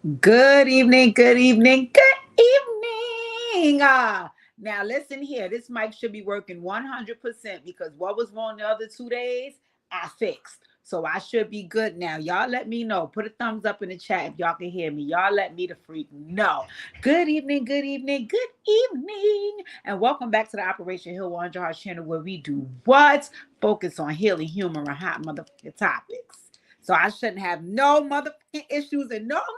Good evening, good evening, good evening. Now listen here. This mic should be working 100% because what was wrong the other 2 days, I fixed. So I should be good now. Y'all let me know. Put a thumbs up in the chat if y'all can hear me. Y'all let me the freak know. Good evening, good evening, good evening. And welcome back to the Operation Hill 100 Hearts channel where we do what? Focus on healing, humor, and hot motherfucking topics. So I shouldn't have no motherfucking issues and no problems.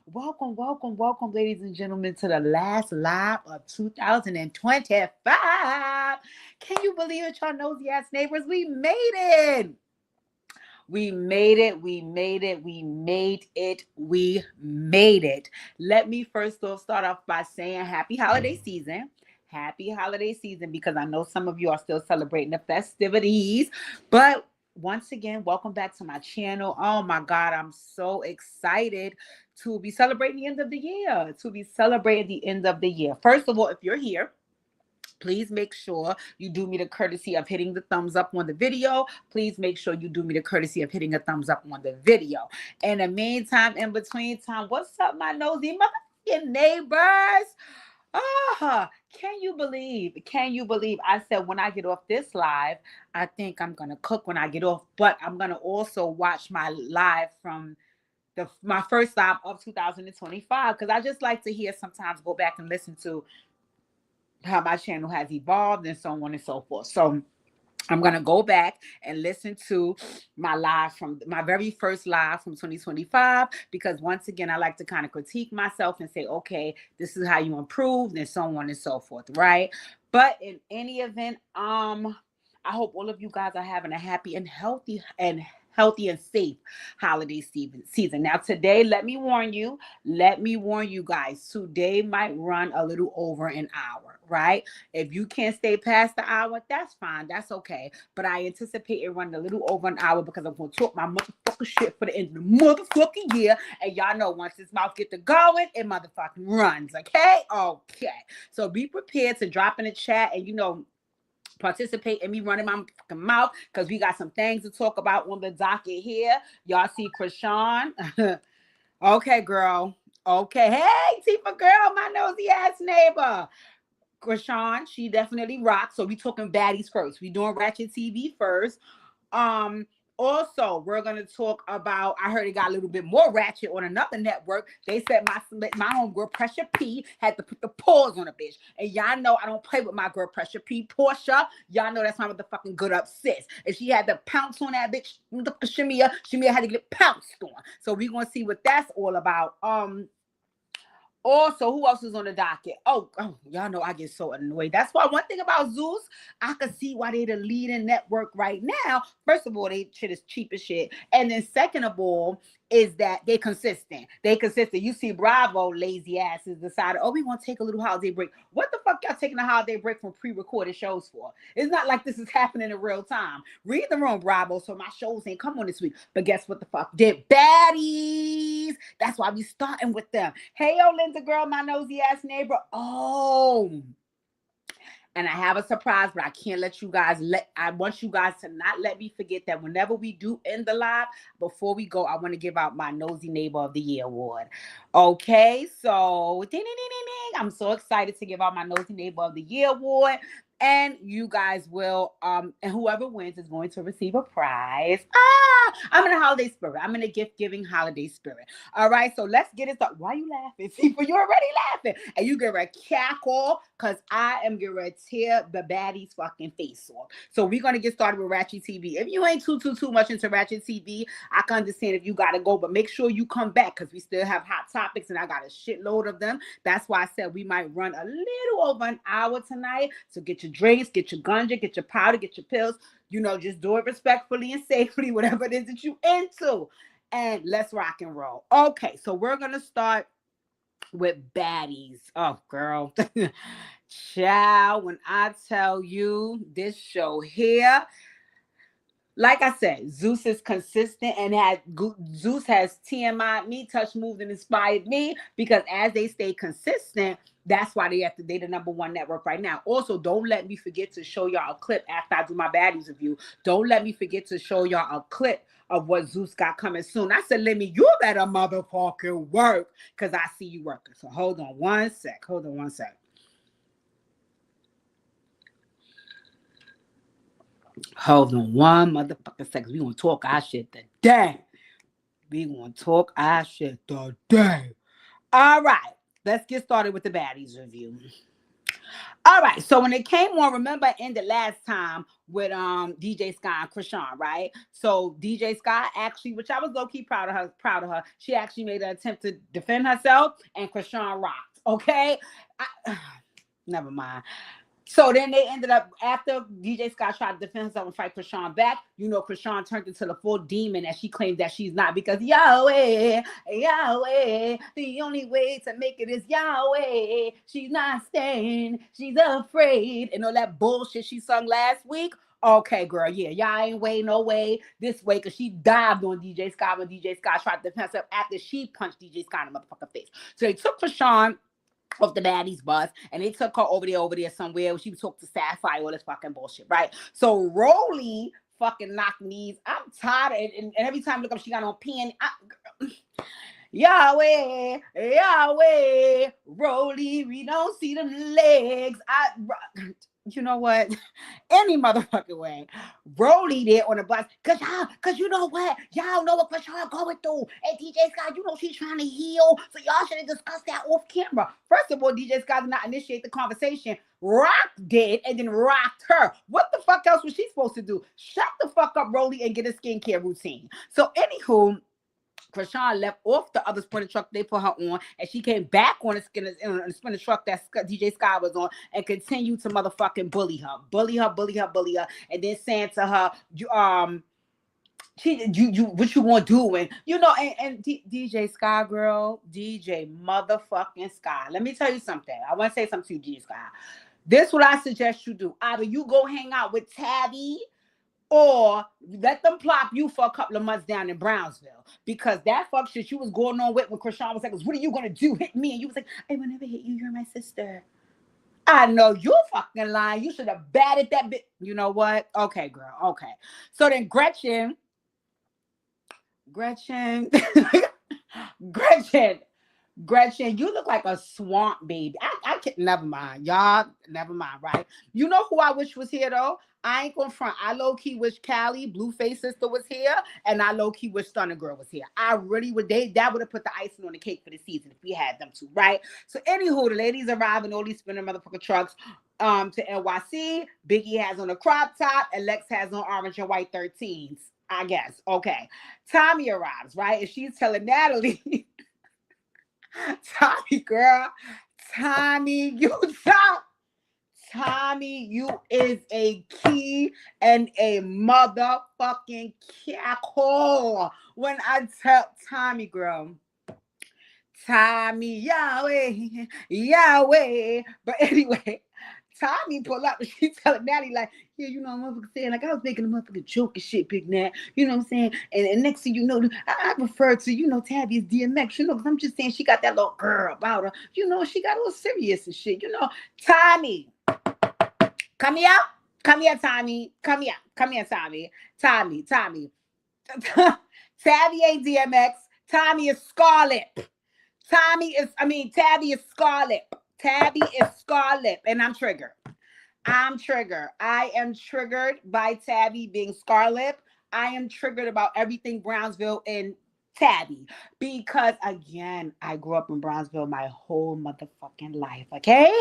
Welcome, welcome, welcome, ladies and gentlemen, to the last live of 2025. Can you believe it, y'all nosy ass neighbors? We made it. We made it. We made it. We made it. We made it. Let me first off start off by saying happy holiday season. Happy holiday season because I know some of you are still celebrating the festivities. But once again, welcome back to my channel. Oh my God, I'm so excited to be celebrating the end of the year. To be celebrating the end of the year. First of all, if you're here, please make sure you do me the courtesy of hitting the thumbs up on the video. Please make sure you do me the courtesy of hitting a thumbs up on the video. In the meantime, in between time, what's up, my nosy motherfucking neighbors? Can you believe? Can you believe? I said when I get off this live, I think I'm gonna cook when I get off, but I'm gonna also watch my live from my first live of 2025 because I just like to hear sometimes go back and listen to how my channel has evolved and so on and so forth. So I'm going to go back and listen to my live from my very first live from 2025 because once again, I like to kind of critique myself and say, okay, this is how you improved and so on and so forth, right? But in any event, I hope all of you guys are having a happy and healthy and safe holiday season. Now today, let me warn you guys, today might run a little over an hour, right? If you can't stay past the hour, that's fine. That's okay. But I anticipate it running a little over an hour because I'm going to talk my motherfucking shit for the end of the motherfucking year. And y'all know once this mouth get to going, it motherfucking runs. Okay? Okay. So be prepared to drop in the chat and, participate in me running my fucking mouth because we got some things to talk about on the docket here. Y'all see Chrisean? Okay, girl. Okay. Hey, Tifa girl, my nosy ass neighbor. Chrisean, she definitely rocks. So we talking baddies first. We doing Ratchet TV first. Um, Also, we're gonna talk about. I heard it got a little bit more ratchet on another network. They said my homegirl Pressure P had to put the paws on a bitch, and y'all know I don't play with my girl Pressure P. Portia, y'all know that's my motherfucking good up sis, and she had to pounce on that bitch. Shimia had to get pounced on. So we gonna see what that's all about. Also, who else is on the docket? Y'all know I get so annoyed. That's why one thing about Zeus, I can see why they the leading network right now. First of all, they shit is cheap as shit. And then second of all, is that they consistent. They consistent. You see Bravo lazy asses decided, we want to take a little holiday break. What the fuck y'all taking a holiday break from pre-recorded shows for? It's not like this is happening in real time. Read the room, Bravo, so my shows ain't come on this week. But guess what the fuck? They're baddies. That's why we starting with them. Hey, yo, Linda girl, my nosy ass neighbor. And I have a surprise, but I can't let you guys I want you guys to not let me forget that whenever we do end the live, before we go, I want to give out my Nosy Neighbor of the Year award. Okay, so ding, ding, ding, ding, ding. I'm so excited to give out my Nosy Neighbor of the Year award. And you guys will, and whoever wins is going to receive a prize. I'm in a holiday spirit. I'm in a gift-giving holiday spirit. All right, so let's get it started. Why are you laughing? See, you're already laughing. And you get ready to cackle because I am getting ready to tear the baddie's fucking face off. So we're going to get started with Ratchet TV. If you ain't too much into Ratchet TV, I can understand if you got to go, but make sure you come back because we still have hot topics and I got a shitload of them. That's why I said we might run a little over an hour tonight. So get your drinks, get your ganja, get your powder, get your pills. Just do it respectfully and safely, whatever it is that you into. And let's rock and roll. Okay, so we're going to start with baddies. Oh, girl. Child, when I tell you this show here, like I said, Zeus is consistent and Zeus has TMI'd me, touch, moved, and inspired me because as they stay consistent, that's why they the number one network right now. Also, don't let me forget to show y'all a clip after I do my baddies review. Don't let me forget to show y'all a clip of what Zeus got coming soon. I said, Lemmy, you better motherfucking work because I see you working. So hold on one sec. Hold on one sec. Hold on one motherfucking second. We gonna talk our shit today. We gonna talk our shit today. All right. Let's get started with the baddies review. All right, so when it came on, remember I ended last time with DJ Sky and Chrisean, right? So DJ Sky actually, which I was low-key proud of her, she actually made an attempt to defend herself, and Chrisean rocked. Okay? Never mind. So then they ended up, after DJ Scott tried to defend himself and fight Chrisean back, you know, Chrisean turned into the full demon that she claims that she's not, because Yahweh, Yahweh, the only way to make it is Yahweh. She's not staying, she's afraid, and all that bullshit she sung last week. Okay, girl, yeah, y'all ain't way, no way, this way, because she dived on DJ Scott when DJ Scott tried to defend herself after she punched DJ Scott in the motherfucking face. So they took Chrisean off the baddies bus, and they took her over there somewhere where she talked to Sapphire, all this fucking bullshit, right? So Rolly fucking knocked knees. I'm tired, and every time I look up, she got on pen. Yahweh, Yahweh, Rolly, we don't see them legs. You know what? Any motherfucking way. Rolly there on the bus. Cause you know what? Y'all know what Chrisean going through. And DJ Scott, you know she's trying to heal. So y'all should have discussed that off camera. First of all, DJ Scott did not initiate the conversation. Rock did, and then rocked her. What the fuck else was she supposed to do? Shut the fuck up, Rolly, and get a skincare routine. So anywho, Chrisean left off the other sprinter truck they put her on, and she came back on the sprinter truck that DJ Sky was on, and continued to motherfucking bully her, and then saying to her, you what you gonna do? And you know, and DJ Sky, girl, DJ motherfucking Sky. Let me tell you something. I want to say something to you, DJ Sky. This is what I suggest you do. Either you go hang out with Tabby, or let them plop you for a couple of months down in Brownsville, because that fuck shit you was going on with when Chrisean was like, what are you gonna do? Hit me? And you was like, I will never hit you, you're my sister. I know you're fucking lying. You should have batted that bit. You know what? Okay, girl. Okay. So then Gretchen, you look like a swamp baby. I can't, never mind. Y'all, never mind, right? You know who I wish was here, though? I ain't gonna front. I low-key wish Callie, Blueface Sister, was here, and I low-key wish Stunner Girl was here. I really would. That would have put the icing on the cake for the season if we had them two, right? So anywho, the ladies arrive in all these spinning motherfucking trucks to NYC. Biggie has on a crop top, and Lex has on orange and white 13s, I guess. Okay. Tommy arrives, right? And she's telling Natalie, Tommy, girl, Tommy, you is a key and a motherfucking catcall. When I tell Tommy, girl, Tommy, Yahweh. But anyway, Tommy pull up and she telling Natty like, yeah, you know, motherfucker saying, like, I was making a motherfucking joke and shit, Big Nat. You know what I'm saying? And next thing you know, I refer to, you know, Tabby's DMX, you know, because I'm just saying she got that little girl about her. You know, she got a little serious and shit, you know. Tommy, come here, Tommy. Come here, Tommy. Tommy. Tabby ain't DMX. Tommy is Scarlett. Tabby is Scarlett. Tabby is Scarlett, and I'm triggered. I am triggered by Tabby being Scarlett. I am triggered about everything Brownsville and Tabby, because again, I grew up in Brownsville my whole motherfucking life, okay?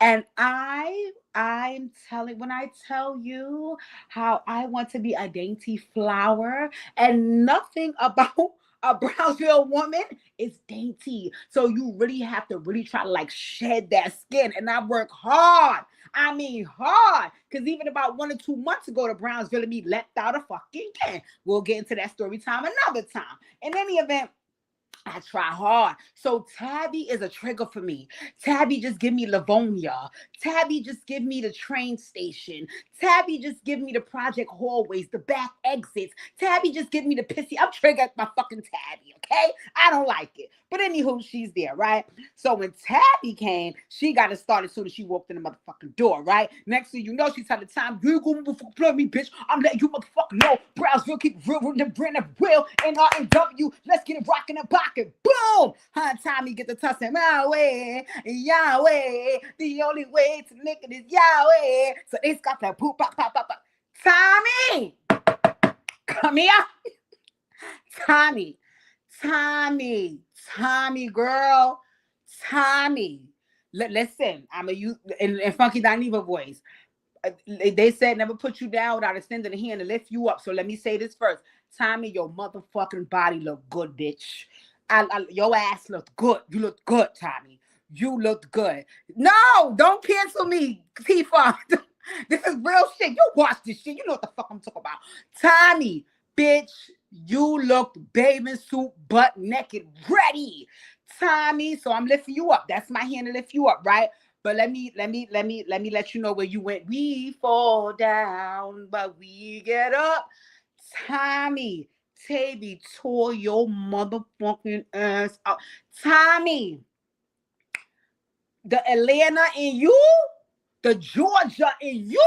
And I'm telling, when I tell you how I want to be a dainty flower, and nothing about a Brownsville woman is dainty. So you really have to really try to like shed that skin. And I work hard. I mean hard. Because even about 1 or 2 months ago, the Brownsville and me left out a fucking can. We'll get into that story time another time. In any event, I try hard. So Tabby is a trigger for me. Tabby just give me Livonia. Tabby just give me the train station. Tabby just give me the project hallways, the back exits. Tabby just give me the pissy. I'm triggered by fucking Tabby, okay? I don't like it. But anywho, she's there, right? So when Tabby came, she got it started as soon as she walked in the motherfucking door, right? Next thing you know, she's at the time, you ain't gonna motherfucking play me, bitch. I'm letting you motherfucking know. Brownsville keep real, the brand of real, NRNW. Let's get it rocking and pocket. Boom! Huh, Tommy get the tussing. My way, Yahweh. The only way to lick it is Yahweh. So it's got that poop, pop, pop, pop, pop. Tommy! Come here. Tommy, girl, Tommy. Listen, I'm a you in Funky Dineva voice. They said never put you down without extending a hand to lift you up. So let me say this first. Tommy, your motherfucking body look good, bitch. Your ass looked good. You looked good, Tommy. You looked good. No, don't cancel me, Tifa. This is real shit. You watch this shit. You know what the fuck I'm talking about. Tommy, bitch, you looked bathing suit, butt naked, ready. Tommy, so I'm lifting you up. That's my hand to lift you up, right? But let me let you know where you went. We fall down, but we get up. Tommy, Tabby tore your motherfucking ass out. Tommy, the Atlanta in you, the Georgia in you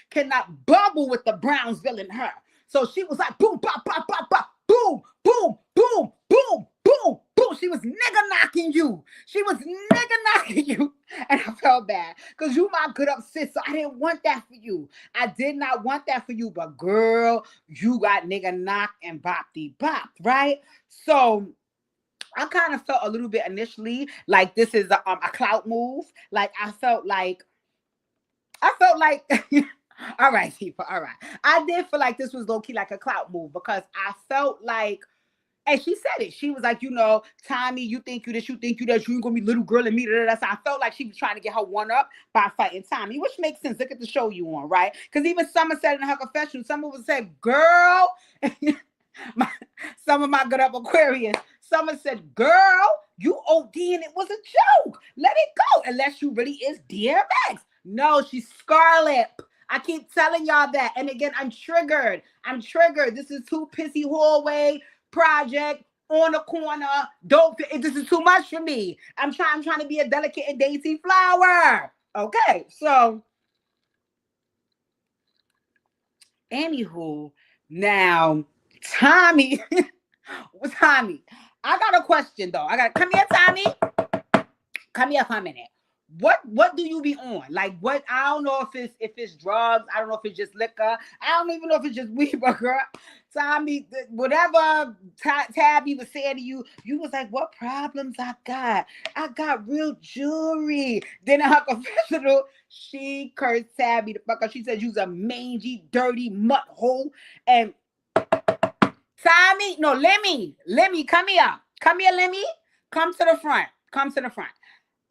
cannot bubble with the Brownsville in her. So she was like, boom, bop, bop, bop, bop, boom, boom, boom, boom, boom, boom. She was nigga knocking you. She was nigga knocking you. And I felt bad because you my good up sis. So I didn't want that for you. I did not want that for you. But girl, you got nigga knocked and bop-de bop, right? So I kind of felt a little bit initially like this is a clout move. Like I felt like all right, people, all right. I did feel like this was low-key like a clout move because I felt like, and she said it. She was like, you know, Tommy, you think you this, you think you that, you ain't gonna be little girl and me. So I felt like she was trying to get her one up by fighting Tommy, which makes sense. Look at the show you on, right? Because even Summer said in her confession, Summer would say, girl, some of my good up Aquarius. Summer said, girl, you OD and it was a joke. Let it go. Unless you really is DMX. No, she's Scarlet. I keep telling y'all that. And again, I'm triggered. This is too pissy hallway project on the corner. This is too much for me. I'm trying to be a delicate and dainty flower. Okay, so anywho, now Tommy, I got a question though. Come here, Tommy. Come here for a minute. What do you be on? Like what? I don't know if it's drugs. I don't know if it's just liquor. I don't even know if it's just weed, but girl, Tommy, whatever Tabby was saying to you, you was like, what problems I got? I got real jewelry. Then in her confessional, she cursed Tabby the fuck up. She said you was a mangy, dirty mutt hole. And Tommy, no, Lemmy, come here, Lemmy, come to the front.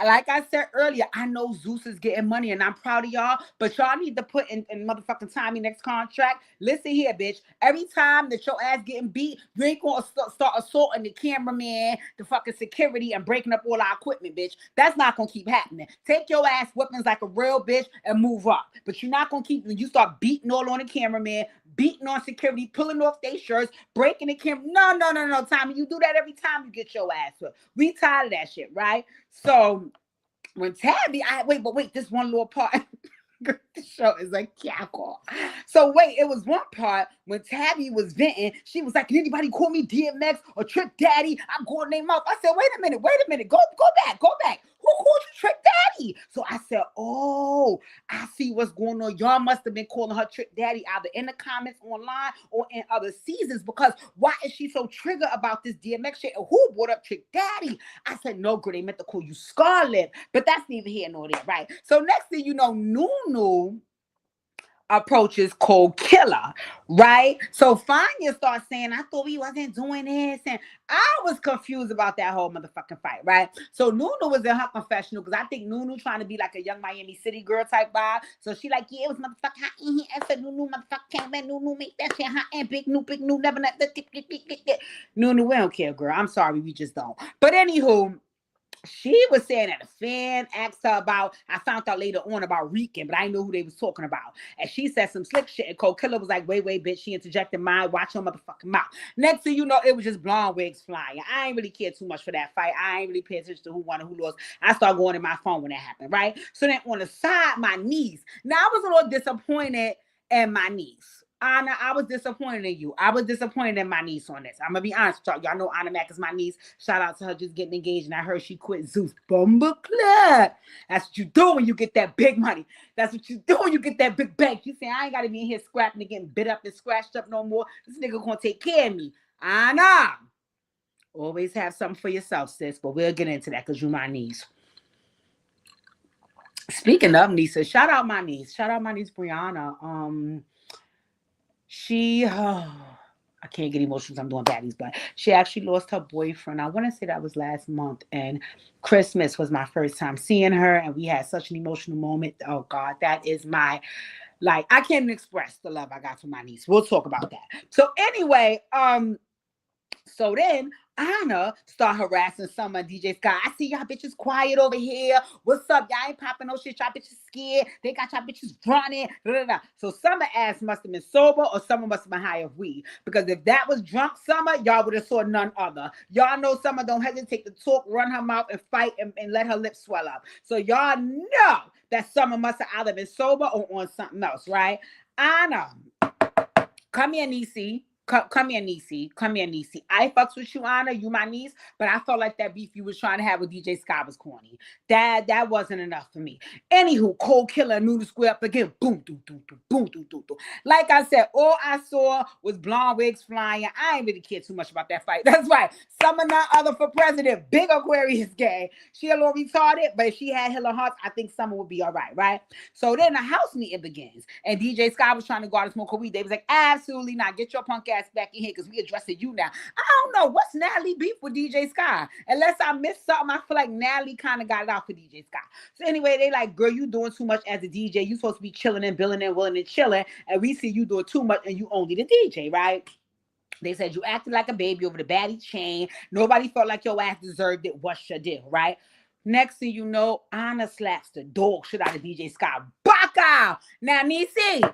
Like I said earlier, I know Zeus is getting money and I'm proud of y'all, but y'all need to put in motherfucking Tommy next contract. Listen here, bitch. Every time that your ass getting beat, you ain't gonna start assaulting the cameraman, the fucking security, and breaking up all our equipment, bitch. That's not gonna keep happening. Take your ass whippings like a real bitch and move up. But you're not gonna keep, when you start beating all on the cameraman, beating on security, pulling off their shirts, breaking the camera. No, Tommy. You do that every time you get your ass whipped. We tired of that shit, right? So when Tabby, wait, this one little part. The show is like cackle. So wait, it was one part when Tabby was venting. She was like, "Can anybody call me DMX or Trick Daddy? I'm going to name up." I said, wait a minute. Go back. Who called you Trick Daddy? So I said, oh, I see what's going on. Y'all must have been calling her Trick Daddy either in the comments online or in other seasons, because why is she so triggered about this DMX shit? And who brought up Trick Daddy? I said, no, girl, they meant to call you Scarlet. But that's neither here nor there, right? So next thing you know, Nunu approaches Cold Killer, right? So Fanya starts saying, I thought we wasn't doing this. And I was confused about that whole motherfucking fight, right? So Nunu was in her confessional because I think Nunu trying to be like a young Miami City girl type vibe. So she like, yeah, it was motherfucking hot in here. I said, Nunu motherfucking came back. Nunu make that shit hot and big new, never let the Nunu, we don't care, girl. I'm sorry, we just don't. But anywho, She was saying that a fan asked her about, I found out later on about Rican, but I didn't know who they was talking about. And she said some slick shit, and Cold Killer was like, wait, bitch. She interjected mine, watch your motherfucking mouth. Next thing you know, it was just blonde wigs flying. I ain't really care too much for that fight. I ain't really pay attention to who won and who lost. I started going in my phone when that happened, right? So then on the side, my niece. Now, I was a little disappointed in my niece. Anna, I was disappointed in you. I was disappointed in my niece on this. I'm gonna be honest with y'all. Y'all know Anna Mac is my niece. Shout out to her just getting engaged, and I heard she quit Zeus Bumba Club. That's what you do when you get that big money. That's what you do when you get that big bank. You say I ain't gotta be in here scrapping and getting bit up and scratched up no more. This nigga gonna take care of me. Anna, always have something for yourself, sis. But we'll get into that because you my niece. Speaking of nieces, shout out my niece. Shout out my niece Brianna. She, I can't get emotions. I'm doing baddies, but she actually lost her boyfriend. I want to say that was last month, and Christmas was my first time seeing her, and we had such an emotional moment. Oh God, that is my, like, I can't even express the love I got for my niece. We'll talk about that. So anyway, so then Anna start harassing some of DJ Sky. I see y'all bitches quiet over here. What's up? Y'all ain't popping no shit. Y'all bitches scared. They got y'all bitches running. So Summer ass must have been sober, or Summer must have been high of weed. Because if that was drunk Summer, y'all would have saw none other. Y'all know Summer don't hesitate to talk, run her mouth, and fight, and let her lips swell up. So y'all know that Summer must have either been sober or on something else, right? Anna, come here, Niecy. Come here, Niecy. Come here, Niecy. I fucks with you, Anna. You my niece, but I felt like that beef you was trying to have with DJ Sky was corny. That wasn't enough for me. Anywho, Cold Killer knew to square up again. Boom, doo, doo, doo, boom, doo, doo, doo. Like I said, all I saw was blonde wigs flying. I ain't really care too much about that fight. That's right. Summer not other for president. Big Aquarius gang. She a little retarded, but if she had Hilla Hearts, I think Summer would be all right, right? So then the house meeting begins, and DJ Sky was trying to go out and smoke a weed. They was like, absolutely not. Get your punk ass back in here because we addressing you now. I don't know what's Natalie beef with DJ Sky. Unless I missed something, I feel like Natalie kind of got it out for DJ Sky. So anyway, they like, girl, you doing too much as a DJ. You supposed to be chilling and billing and willing and chilling, and we see you doing too much and you only the DJ, right? They said you acted like a baby over the baddie chain. Nobody felt like your ass deserved it. What's your deal, right? Next thing you know, Anna slaps the dog shit out of DJ Sky. Baka! Now, Niecy,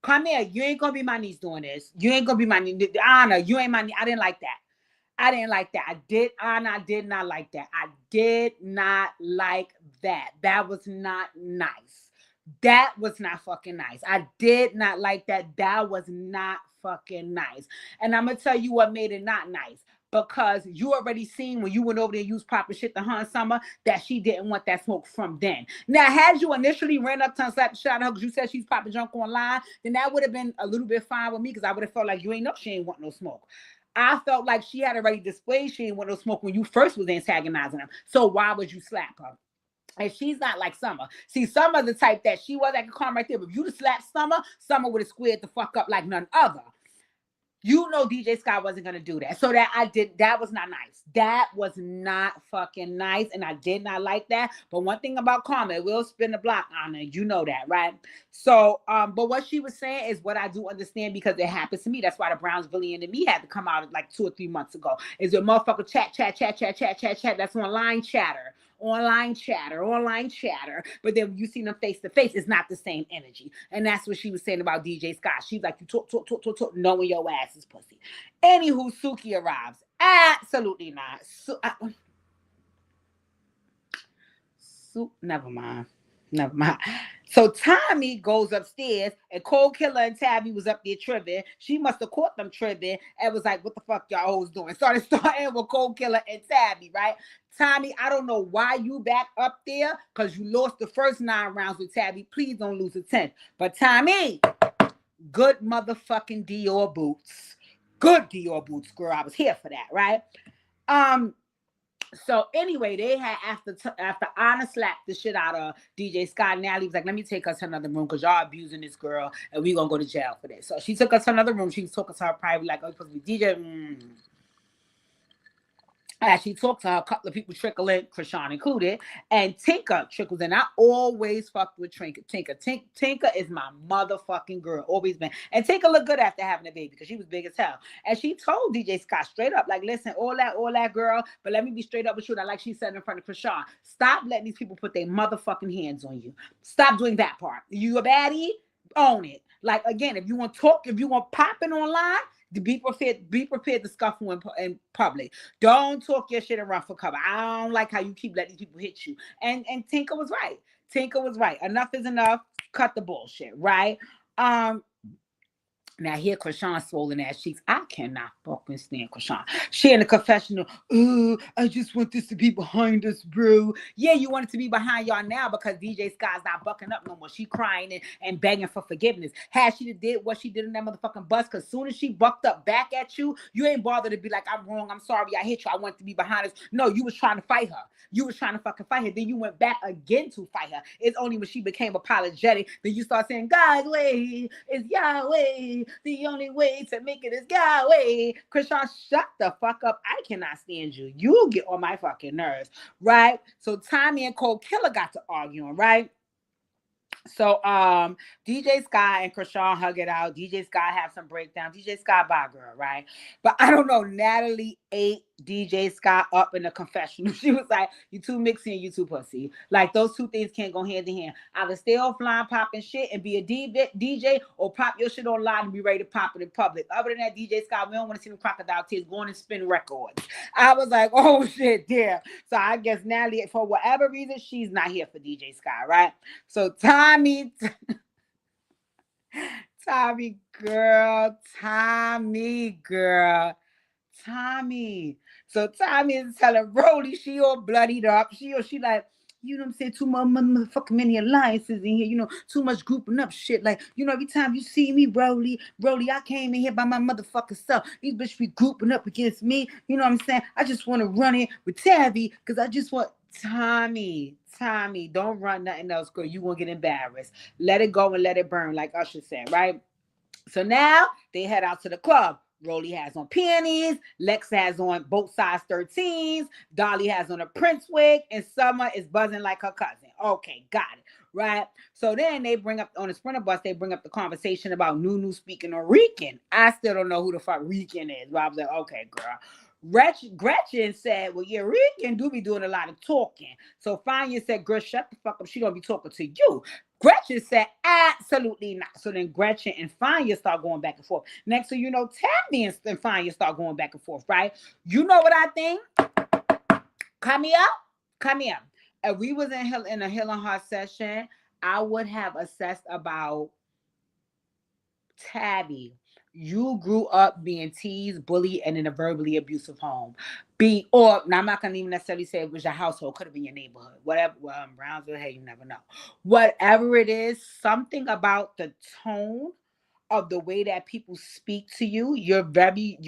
come here. You ain't gonna be my niece doing this. You ain't gonna be my niece. Anna, you ain't my niece. I didn't like that. I didn't like that. Anna, I did not like that. I did not like that. That was not nice. That was not fucking nice. I did not like that. That was not fucking nice. And I'm going to tell you what made it not nice. Because you already seen when you went over there and used proper shit to hunt Summer that she didn't want that smoke from then. Now, had you initially ran up to her and slapped the shot at her because you said she's popping junk online, then that would have been a little bit fine with me because I would have felt like you ain't know she ain't want no smoke. I felt like she had already displayed she ain't want no smoke when you first was antagonizing him. So why would you slap her? And she's not like Summer. See, Summer the type that she was, I could calm right there. But if you'd have slapped Summer, Summer would have squared the fuck up like none other. You know DJ Sky wasn't going to do that. So that was not nice. That was not fucking nice. And I did not like that. But one thing about karma, it will spin the block on her. You know that, right? So, but what she was saying is what I do understand because it happens to me. That's why the Brownsvillian and me had to come out like 2 or 3 months ago. Is your motherfucker chat. That's online chatter. Online chatter. But then when you see them face to face, it's not the same energy. And that's what she was saying about DJ Scott. She's like, you talk, knowing your ass is pussy. Anywho, Suki arrives. Absolutely not. Never mind. So Tommy goes upstairs and Cold Killer and Tabby was up there tripping. She must have caught them tripping and was like, what the fuck y'all hoes doing? Starting with Cold Killer and Tabby, right? Tommy, I don't know why you back up there because you lost the first 9 rounds with Tabby. Please don't lose the 10th. But Tommy, good motherfucking Dior boots. Good Dior boots, girl. I was here for that, right? So anyway, they had after Anna slapped the shit out of DJ Scott, Natalie was like, let me take us to another room because y'all abusing this girl and we gonna go to jail for this. So she took us to another room. She was talking to her private like, oh, you're supposed to be DJ. As she talked to her, a couple of people trickle in, Chrisean included, and Tinker trickles in. I always fucked with Tinker is my motherfucking girl, always been. And Tinker looked good after having a baby because she was big as hell. And she told DJ Scott straight up, like, listen, all that, girl, but let me be straight up with you. And like she said in front of Chrisean, stop letting these people put their motherfucking hands on you. Stop doing that part. You a baddie? Own it. Like, again, if you want to talk, if you want popping online, be prepared to scuffle in public. Don't talk your shit and run for cover. I don't like how you keep letting people hit you. And Tinker was right. Tinker was right. Enough is enough. Cut the bullshit, right? Now here Chrisean swollen ass cheeks. I cannot fucking stand Chrisean. She in the confessional. I just want this to be behind us, bro. Yeah, you want it to be behind y'all now because DJ Scott's not bucking up no more. She crying and begging for forgiveness. Had she did what she did in that motherfucking bus, because soon as she bucked up back at you, you ain't bothered to be like, I'm wrong, I'm sorry, I hit you, I want it to be behind us. No, you was trying to fight her. You was trying to fucking fight her. Then you went back again to fight her. It's only when she became apologetic that you start saying, God's way is Yahweh. The only way to make it is Yahweh. Chrisean, shut the fuck up. I cannot stand you. You get on my fucking nerves, right? So Tommy and Cole Killer got to arguing, right? So DJ Sky and Chrisean hug it out. DJ Sky have some breakdown. DJ Sky bye girl, right? But I don't know. Natalie ate DJ Sky up in the confessional. She was like, you too mixy and you too pussy. Like those two things can't go hand in hand. Either stay offline popping shit and be a DJ or pop your shit online and be ready to pop it in public. Other than that, DJ Sky, we don't want to see them crocodile tears going and spin records. I was like, oh shit, yeah. So I guess Natalie, for whatever reason, she's not here for DJ Sky, right? So Tommy girl. So Tommy is telling Rolly she all bloodied up. She like, you know what I'm saying, too much motherfucking many alliances in here, you know, too much grouping up shit. Like, you know, every time you see me, Rolly, I came in here by my motherfucking self. These bitches be grouping up against me. You know what I'm saying? I just want to run it with Tabby because I just want Tommy, don't run nothing else, girl. You won't get embarrassed. Let it go and let it burn, like Usher said, right? So now they head out to the club. Rolly has on panties, Lex has on both size 13s, Dolly has on a Prince wig, and Summer is buzzing like her cousin. Okay, got it, right? So then they bring up, on the Sprinter bus, they bring up the conversation about Nunu speaking on Rican. I still don't know who the fuck Rican is, but I was like, okay, girl. Gretchen said, well, yeah, Rican do be doing a lot of talking. So Fanya said, girl, shut the fuck up. She gonna be talking to you. Gretchen said, absolutely not. So then Gretchen and Fanya start going back and forth. Next thing you know, Tammy and Fanya start going back and forth, right? You know what I think? Come here. If we was in a Hill and Heart session, I would have assessed about Tabby. You grew up being teased, bullied, and in a verbally abusive home. Now I'm not gonna even necessarily say it was your household, could have been your neighborhood, whatever. Well, Brownsville, hey, you never know. Whatever it is, something about the tone of the way that people speak to you, you're very,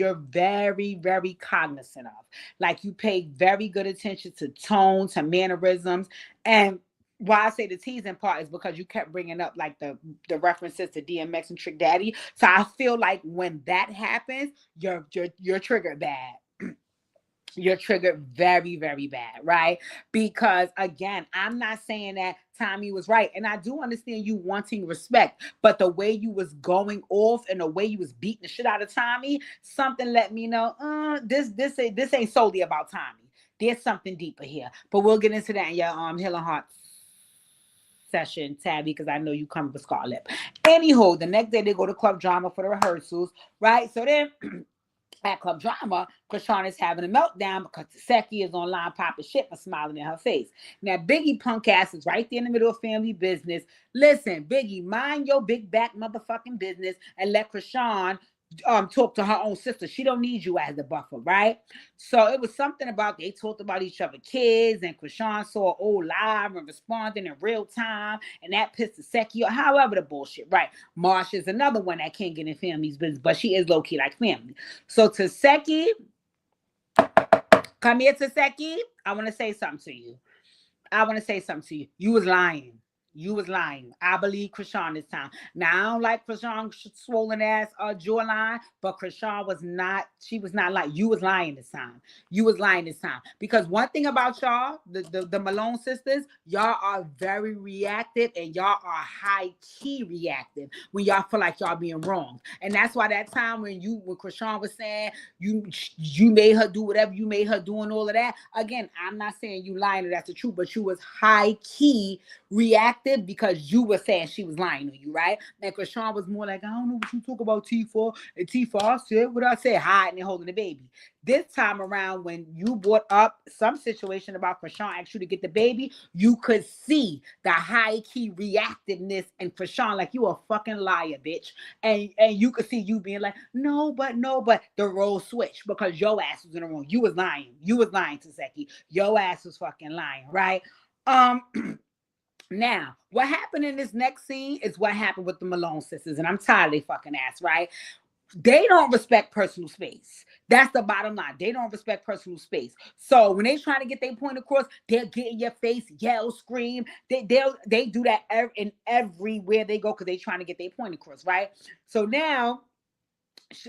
very cognizant of. Like you pay very good attention to tone, to mannerisms, and why I say the teasing part is because you kept bringing up like the references to DMX and Trick Daddy. So I feel like when that happens, you're triggered bad. You're triggered very, very bad, right? Because again, I'm not saying that Tommy was right, and I do understand you wanting respect, but the way you was going off and the way you was beating the shit out of Tommy, something let me know, this ain't solely about Tommy. There's something deeper here, but we'll get into that in your Hill and Heart session, Tabby, because I know you come with Scarlett. Anyhow, the next day they go to Club Drama for the rehearsals, right? So then at Club Drama, Chrisean is having a meltdown because Taseki is online popping shit and smiling in her face. Now, Biggie punk ass is right there in the middle of family business. Listen, Biggie, mind your big back motherfucking business and let Chrisean talk to her own sister. She don't need you as a buffer, right? So it was something about they talked about each other kids, and Chrisean saw old live and responding in real time, and that pissed Taseki or however the bullshit, right? Marsh is another one that can't get in family's business, but she is low-key like family. So Taseki, come here, Taseki. I want to say something to you. You was lying. You was lying. I believe Chrisean this time. Now I don't like Chrisean swollen ass jawline, but Chrisean was not. She was not like you was lying this time. You was lying this time because one thing about y'all, the Malone sisters, y'all are very reactive and y'all are high key reactive when y'all feel like y'all being wrong, and that's why that time when Chrisean was saying you made her do whatever you made her do and all of that. Again, I'm not saying you lying or that's the truth, but you was high key reactive because you were saying she was lying on you, right? And Chrisean was more like, I don't know what you talk about T for. And T for I said what I said, hiding and holding the baby. This time around, when you brought up some situation about Chrisean asked you to get the baby, you could see the high key reactiveness in Chrisean, like you a fucking liar, bitch. And you could see you being like, no, but the role switched because your ass was in the room. You was lying. You was lying, Taseki. Your ass was fucking lying, right? Now, what happened in this next scene is what happened with the Malone sisters, and I'm tired of they fucking ass, right? They don't respect personal space. That's the bottom line. They don't respect personal space. So when they trying to get their point across, they'll get in your face, yell, scream. They do that in everywhere they go because they trying to get their point across, right? So now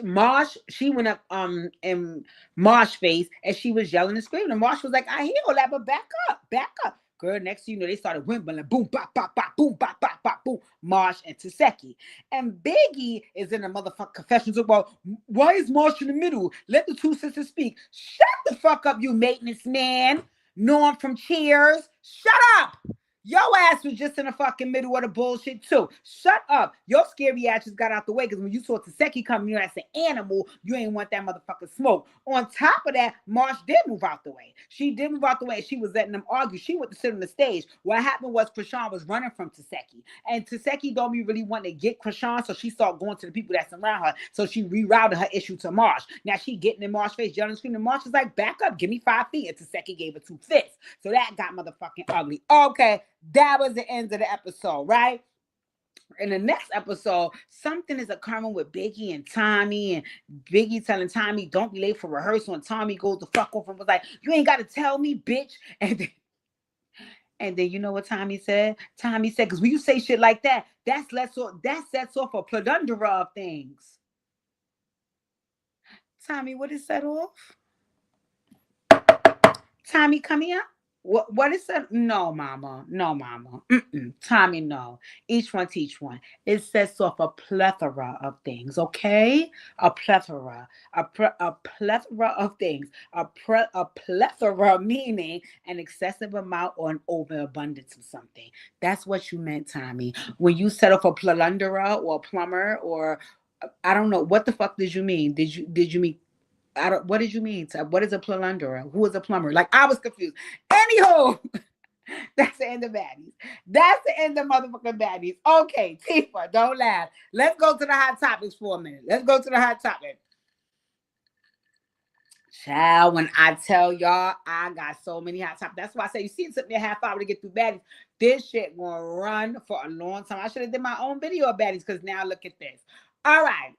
Marsh, she went up in Marsh face and she was yelling and screaming. And Marsh was like, I hear all that, but back up, back up. Girl, next thing you know, they started whimpering, boom, bop, bop, bop, boom, bop, bop, bop, boom, Marsh and Taseki. And Biggie is in the motherfucking confessions about, why is Marsh in the middle? Let the two sisters speak. Shut the fuck up, you maintenance man. Norm from Cheers. Shut up. Your ass was just in the fucking middle of the bullshit too. Shut up. Your scary ass just got out the way because when you saw Taseki coming, you as an animal, you ain't want that motherfucking smoke. On top of that, Marsh did move out the way. She did move out the way. She was letting them argue. She went to sit on the stage. What happened was Chrisean was running from Taseki. And Taseki don't be really wanting to get Chrisean, so she started going to the people that's around her. So she rerouted her issue to Marsh. Now she getting in Marsh's face, yelling and screaming. Marsh is like, back up, give me 5 feet. And Taseki gave her 2 fists. So that got motherfucking ugly. Okay. That was the end of the episode, right? In the next episode, something is occurring with Biggie and Tommy, and Biggie telling Tommy, don't be late for rehearsal, and Tommy goes the fuck off and was like, you ain't got to tell me, bitch. And then you know what Tommy said? Tommy said, because when you say shit like that, that sets off a plethora of things. Tommy, what is set off? Tommy, come here. What is that? No, mama. No, mama. Tommy, no. Each one teach one. It sets off a plethora of things, okay? A plethora. A plethora of things. A plethora meaning an excessive amount or an overabundance of something. That's what you meant, Tommy. When you set off a plethora or a plumber or I don't know. What the fuck did you mean? Did you mean what did you mean? What is a plumber? Who is a plumber? Like I was confused. Anyhow, that's the end of baddies. That's the end of motherfucking baddies. Okay, Tifa, don't laugh. Let's go to the hot topics for a minute. Let's go to the hot topic. Child, when I tell y'all, I got so many hot topics. That's why I say you see it took me a half hour to get through baddies. This shit gonna run for a long time. I should have did my own video of baddies because now look at this. All right.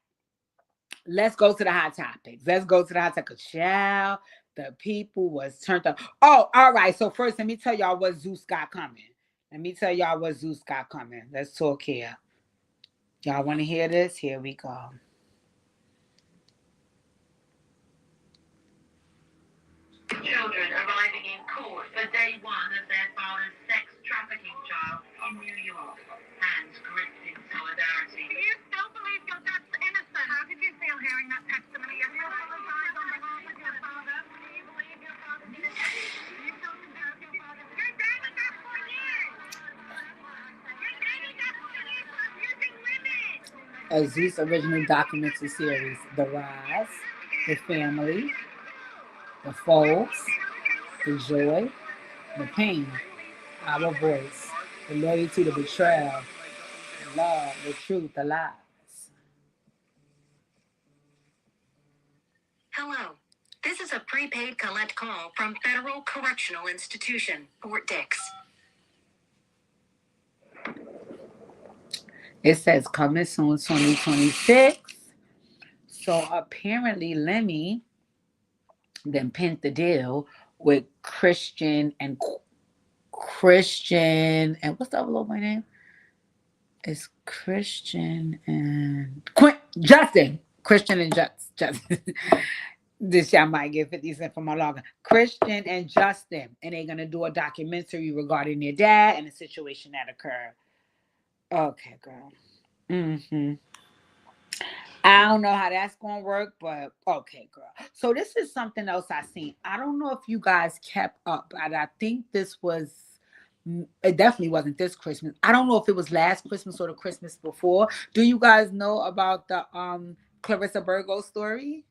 Let's go to the hot topics. Let's go to the hot topics. Child, the people was turned up. Oh, all right. So first, let me tell y'all what Zeus got coming. Let's talk here. Y'all want to hear this? Here we go. Children arriving in court for day one of their father's sex trafficking trial in New York. Hands gripped in solidarity. Do you still believe your dad's innocent? How did you feel hearing that testimony? You feel traumatized on behalf of your father? Do you believe your father's innocent? Do you still consider your father? Your daddy got 4 years! Your daddy got 4 years for abusing women! A Zeus original documentary series, The Rise, The Family, The Folks, The Joy, The Pain, Our Voice, The Loyalty, The Betrayal, The Love, The Truth, The Lies. Hello. This is a prepaid collect call from Federal Correctional Institution, Fort Dix. It says coming soon 2026. So apparently Lemmy then pinned the deal with Chrisean and Christian and what's the other little boy name? It's Christian and Justin. Christian and Justin. This year I might get 50 cents for my login. Christian and Justin. And they're gonna do a documentary regarding their dad and the situation that occurred. Okay, girl. Mm-hmm. I don't know how that's gonna work, but okay, girl. So this is something else I seen. I don't know if you guys kept up, but I think this was. It definitely wasn't this Christmas. I don't know if it was last Christmas or the Christmas before. Do you guys know about the Clarissa Burgos story?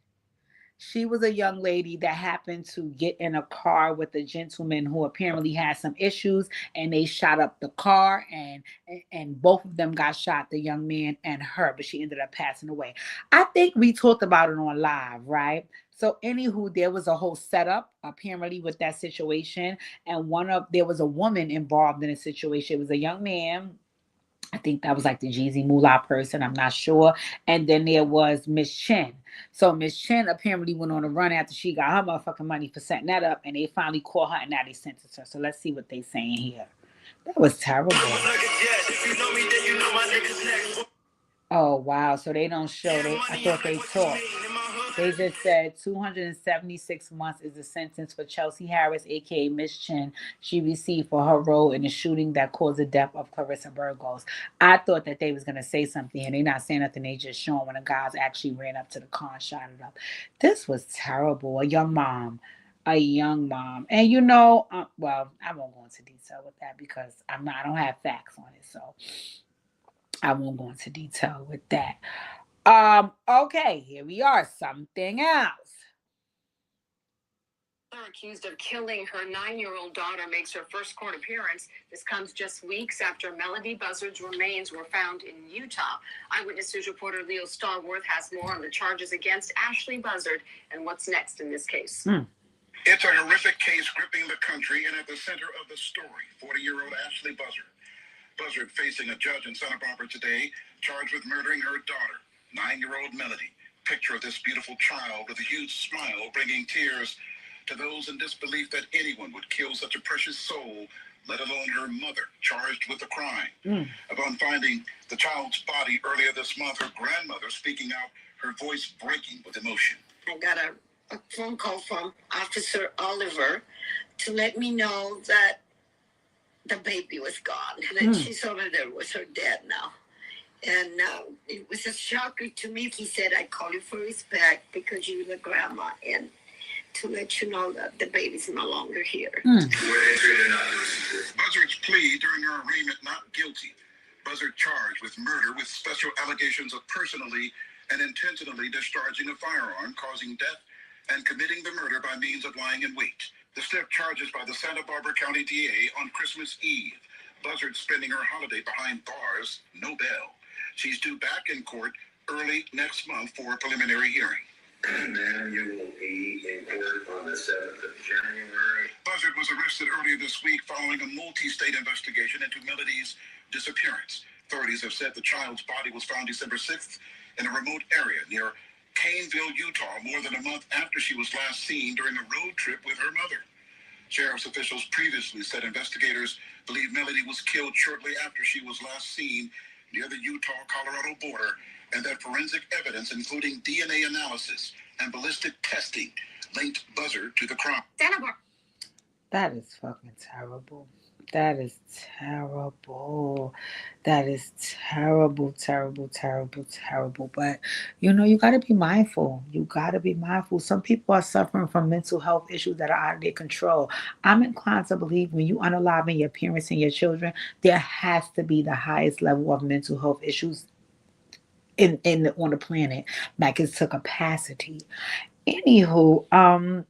She was a young lady that happened to get in a car with a gentleman who apparently had some issues, and they shot up the car, and both of them got shot, the young man and her, but she ended up passing away. I think we talked about it on live, right? So anywho, there was a whole setup apparently with that situation, and there was a woman involved in the situation. It was a young man. I think that was like the Jeezy Moolah person. I'm not sure. And then there was Miss Chen. So Miss Chen apparently went on a run after she got her motherfucking money for setting that up, and they finally caught her, and now they sentenced her. So let's see what they saying here. That was terrible. Oh wow! So they don't show. I thought they talked. They just said 276 months is the sentence for Chelsea Harris, aka Miss Chin, she received for her role in the shooting that caused the death of Clarissa Burgos. I thought that they was gonna say something, and they not saying nothing. They just showing when the guys actually ran up to the car and shot it up. This was terrible. A young mom, and well, I won't go into detail with that because I don't have facts on it, so I won't go into detail with that. Okay, here we are. Something else. Accused of killing her 9-year-old daughter makes her first court appearance. This comes just weeks after Melody Buzzard's remains were found in Utah. Eyewitness News reporter Leo Stallworth has more on the charges against Ashley Buzzard and what's next in this case. It's a horrific case gripping the country, and at the center of the story, 40-year-old Ashley Buzzard. Buzzard facing a judge in Santa Barbara today, charged with murdering her daughter, 9-year-old Melody. Picture of this beautiful child with a huge smile, bringing tears to those in disbelief that anyone would kill such a precious soul, let alone her mother, charged with the crime. Upon finding the child's body earlier this month, her grandmother speaking out, her voice breaking with emotion. I got a phone call from Officer Oliver to let me know that the baby was gone, that she's over there with her dad now. And it was a shocker to me. He said, I call you for respect because you're the grandma, and to let you know that the baby's no longer here. Buzzard's plea during her arraignment not guilty. Buzzard charged with murder with special allegations of personally and intentionally discharging a firearm, causing death, and committing the murder by means of lying in wait. The stiff charges by the Santa Barbara County DA on Christmas Eve. Buzzard spending her holiday behind bars, no bail. She's due back in court early next month for a preliminary hearing. And then you will be in court on the 7th of January. Buzzard was arrested earlier this week following a multi-state investigation into Melody's disappearance. Authorities have said the child's body was found December 6th in a remote area near Caneville, Utah, more than a month after she was last seen during a road trip with her mother. Sheriff's officials previously said investigators believe Melody was killed shortly after she was last seen near the Utah-Colorado border, and that forensic evidence, including DNA analysis and ballistic testing, linked Buzzard to the crime. That is fucking terrible. That is terrible. That is terrible, terrible, terrible, terrible. But, you got to be mindful. You got to be mindful. Some people are suffering from mental health issues that are out of their control. I'm inclined to believe when you unaliving your parents and your children, there has to be the highest level of mental health issues on the planet. Like it's to capacity. Anywho,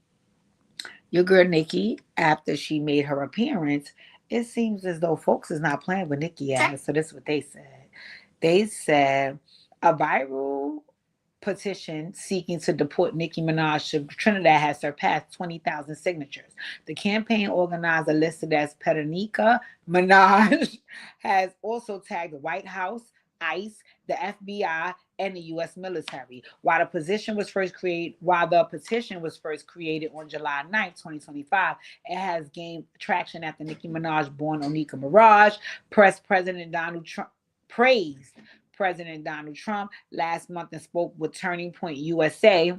your girl Nikki, after she made her appearance, it seems as though folks is not playing with Nikki ass. So this is what they said. They said a viral petition seeking to deport Nicki Minaj to Trinidad has surpassed 20,000 signatures. The campaign organizer listed as Peronica Minaj has also tagged the White House, ICE, the FBI, and the U.S. military. While the petition was first created on July 9th, 2025, it has gained traction after Nicki Minaj, born Onika Mirage, praised President Donald Trump last month and spoke with Turning Point USA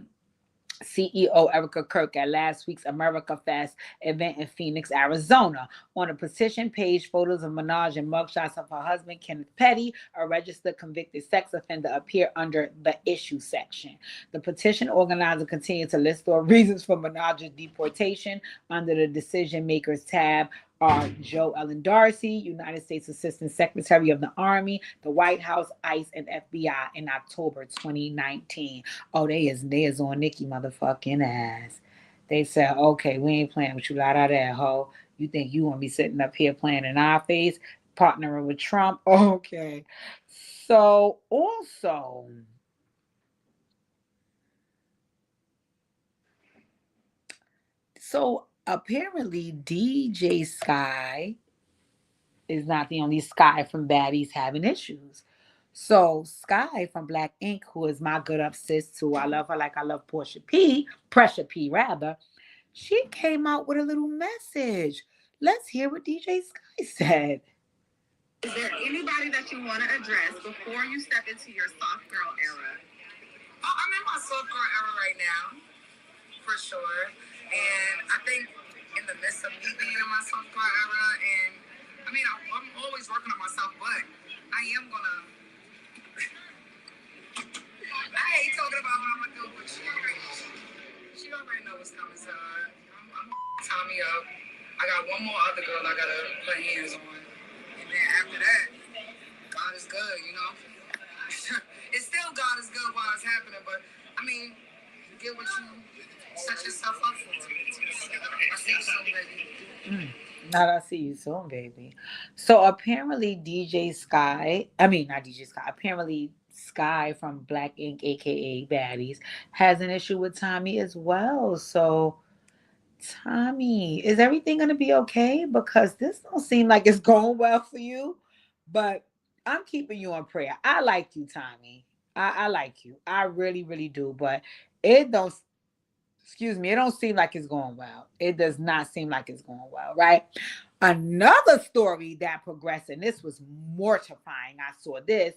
CEO Erica Kirk at last week's America Fest event in Phoenix, Arizona. On the petition page, photos of Minaj and mugshots of her husband, Kenneth Petty, a registered convicted sex offender, appear under the issue section. The petition organizer continued to list the reasons for Minaj's deportation under the decision makers tab are Joe Ellen Darcy, United States Assistant Secretary of the Army, the White House, ICE, and FBI in October 2019. Oh, they is on Nicki motherfucking ass. They said, okay, we ain't playing with you lot of that, hoe. You think you gonna be sitting up here playing in our face, partnering with Trump? Okay. So apparently DJ Sky is not the only Sky from Baddies having issues. So Sky from Black Ink, who is my good up sis too, I love her like I love Pressure P rather, she came out with a little message. Let's hear what DJ Sky said. Is there anybody that you want to address before you step into your soft girl era? Oh, I'm in my soft girl era right now, for sure. And I think in the midst of me being in my soft girl era, and I mean, I'm always working on myself, but I am gonna. I hate talking about what I'm gonna do, but she already know what's coming. So I'm Tommy up. I got one more other girl I gotta put hands on, and then after that, God is good, you know. It's still God is good while it's happening, but I mean, you get what you set yourself up for. I see you soon, baby. Not I see you soon, baby. So apparently apparently Sky from Black Ink, aka Baddies, has an issue with Tommy as well. So Tommy, is everything gonna be okay? Because this don't seem like it's going well for you. But I'm keeping you on prayer. I like you, Tommy. I like you. I really, really do. But it don't it don't seem like it's going well. It does not seem like it's going well, right? Another story that progressed, and this was mortifying. I saw this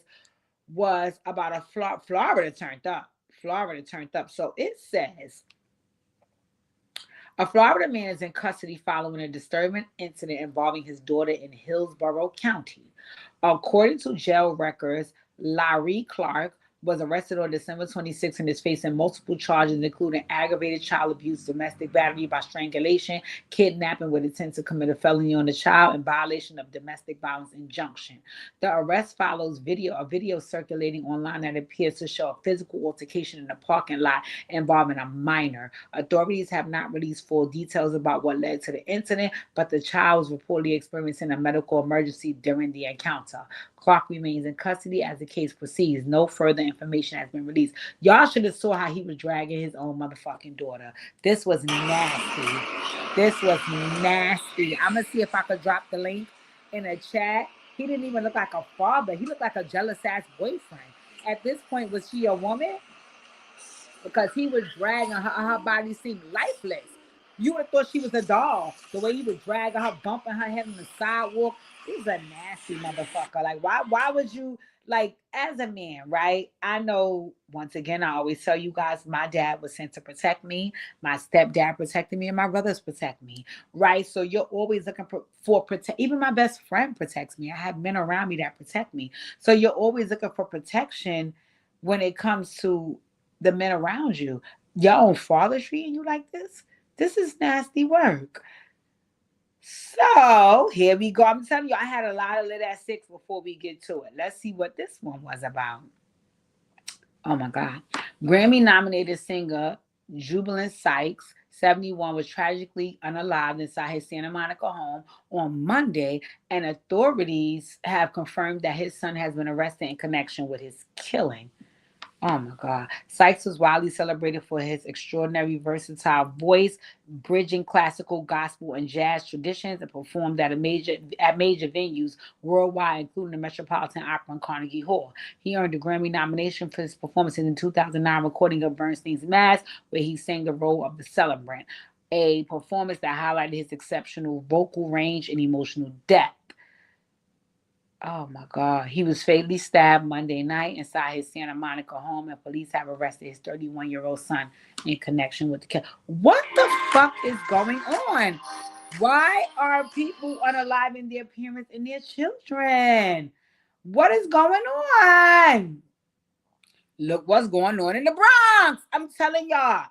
was about a Florida turned up. Florida turned up. So it says a Florida man is in custody following a disturbing incident involving his daughter in Hillsborough County. According to jail records, Larry Clark was arrested on December 26 and is facing multiple charges, including aggravated child abuse, domestic battery by strangulation, kidnapping with intent to commit a felony on the child, and violation of domestic violence injunction. The arrest follows a video circulating online that appears to show a physical altercation in a parking lot involving a minor. Authorities have not released full details about what led to the incident, but the child was reportedly experiencing a medical emergency during the encounter. Clark remains in custody as the case proceeds. No further information has been released. Y'all should have saw how he was dragging his own motherfucking daughter. This was nasty. This was nasty. I'm going to see if I could drop the link in a chat. He didn't even look like a father. He looked like a jealous-ass boyfriend. At this point, was she a woman? Because he was dragging her. Her body seemed lifeless. You would have thought she was a doll. The way he was dragging her, bumping her head on the sidewalk. He's a nasty motherfucker. Like, why would you, like, as a man, right? I know, once again, I always tell you guys, my dad was sent to protect me. My stepdad protected me, and my brothers protect me, right? So you're always looking for protect. Even my best friend protects me. I have men around me that protect me. So you're always looking for protection when it comes to the men around you. Your own father treating you like this? This is nasty work. So here we go. I'm telling you, I had a lot of lit at 6 before we get to it. Let's see what this one was about. Oh my God. Grammy-nominated singer Jubilant Sykes, 71, was tragically unalived inside his Santa Monica home on Monday, and authorities have confirmed that his son has been arrested in connection with his killing. Oh my God. Sykes was widely celebrated for his extraordinary versatile voice, bridging classical, gospel, and jazz traditions, and performed at major venues worldwide, including the Metropolitan Opera and Carnegie Hall. He earned a Grammy nomination for his performances in 2009 recording of Bernstein's Mass, where he sang the role of the celebrant, a performance that highlighted his exceptional vocal range and emotional depth. Oh my God. He was fatally stabbed Monday night inside his Santa Monica home, and police have arrested his 31-year-old son in connection with the kill. What the fuck is going on? Why are people unaliving their parents and their children? What is going on? Look what's going on in the Bronx. I'm telling y'all.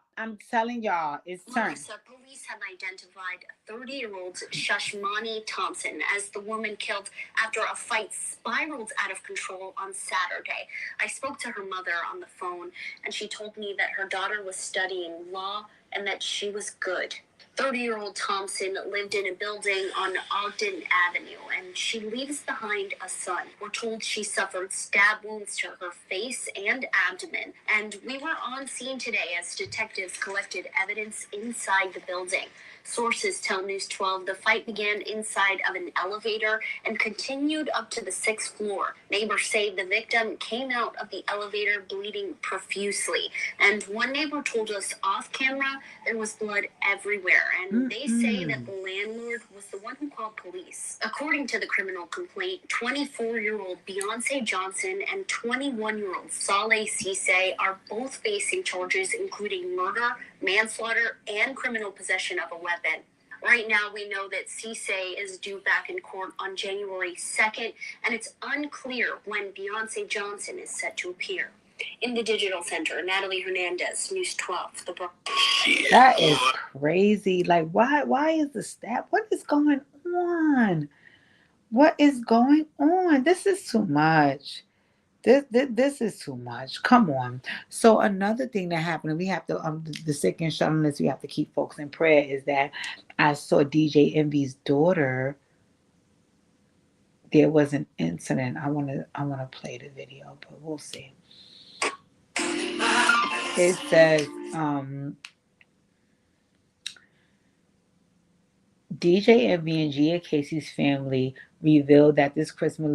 It's turned. Melissa, police have identified 30-year-old Shashmani Thompson as the woman killed after a fight spiraled out of control on Saturday. I spoke to her mother on the phone, and she told me that her daughter was studying law and that she was good. 30-year-old Thompson lived in a building on Ogden Avenue, and she leaves behind a son. We're told she suffered stab wounds to her face and abdomen, and we were on scene today as detectives collected evidence inside the building. Sources tell News 12 the fight began inside of an elevator and continued up to the 6th floor. Neighbors say the victim came out of the elevator bleeding profusely, and one neighbor told us off camera there was blood everywhere, and they say that the landlord was the one who called police. According to the criminal complaint, 24-year-old Beyonce Johnson and 21-year-old Saleh Cisse are both facing charges including murder, manslaughter, and criminal possession of a weapon. Right now, we know that Cisse is due back in court on January 2nd, and it's unclear when Beyonce Johnson is set to appear. In the digital center, Natalie Hernandez, News 12, The Bronx. That is crazy. Like, why is the stab? What is going on? What is going on? This is too much. This is too much. Come on. So another thing that happened, we have to the sick and shelterless, we have to keep folks in prayer, is that I saw DJ Envy's daughter. There was an incident. I wanna play the video, but we'll see. It says DJ Envy and Gia Casey's family revealed that this Christmas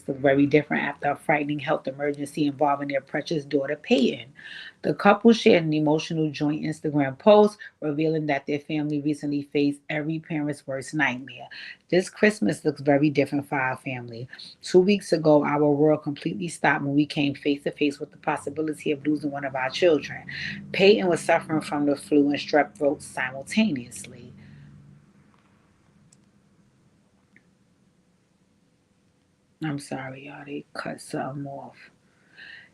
looked very different after a frightening health emergency involving their precious daughter Peyton. The couple shared an emotional joint Instagram post revealing that their family recently faced every parent's worst nightmare. This Christmas looks very different for our family. 2 weeks ago, our world completely stopped when we came face to face with the possibility of losing one of our children. Peyton was suffering from the flu and strep throat simultaneously. I'm sorry, y'all. They cut something off.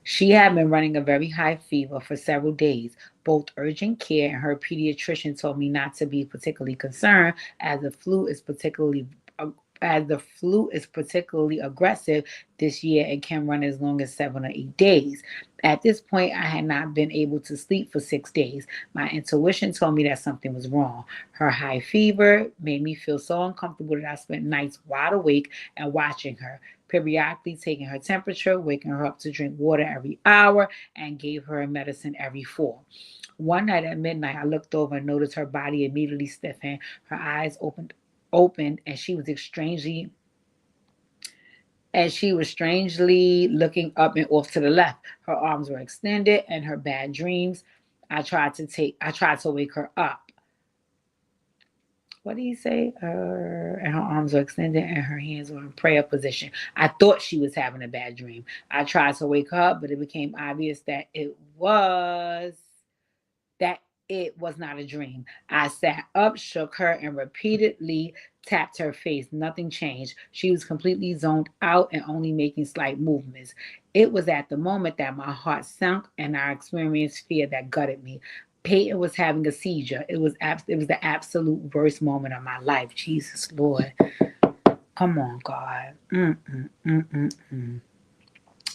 She had been running a very high fever for several days. Both urgent care and her pediatrician told me not to be particularly concerned, as the flu is particularly aggressive this year and can run as long as 7 or 8 days. At this point, I had not been able to sleep for 6 days. My intuition told me that something was wrong. Her high fever made me feel so uncomfortable that I spent nights wide awake and watching her, periodically taking her temperature, waking her up to drink water every hour, and gave her a medicine every 4. One night at midnight, I looked over and noticed her body immediately stiffened. Her eyes opened, and she was strangely looking up and off to the left. Her arms were extended, and her bad dreams. I tried to wake her up. What did he say? And her arms were extended and her hands were in prayer position. I thought she was having a bad dream. I tried to wake her up, but it became obvious that it was not a dream. I sat up, shook her, and repeatedly tapped her face. Nothing changed. She was completely zoned out and only making slight movements. It was at the moment that my heart sunk and I experienced fear that gutted me. Peyton was having a seizure. It was the absolute worst moment of my life. Jesus, Lord. Come on, God.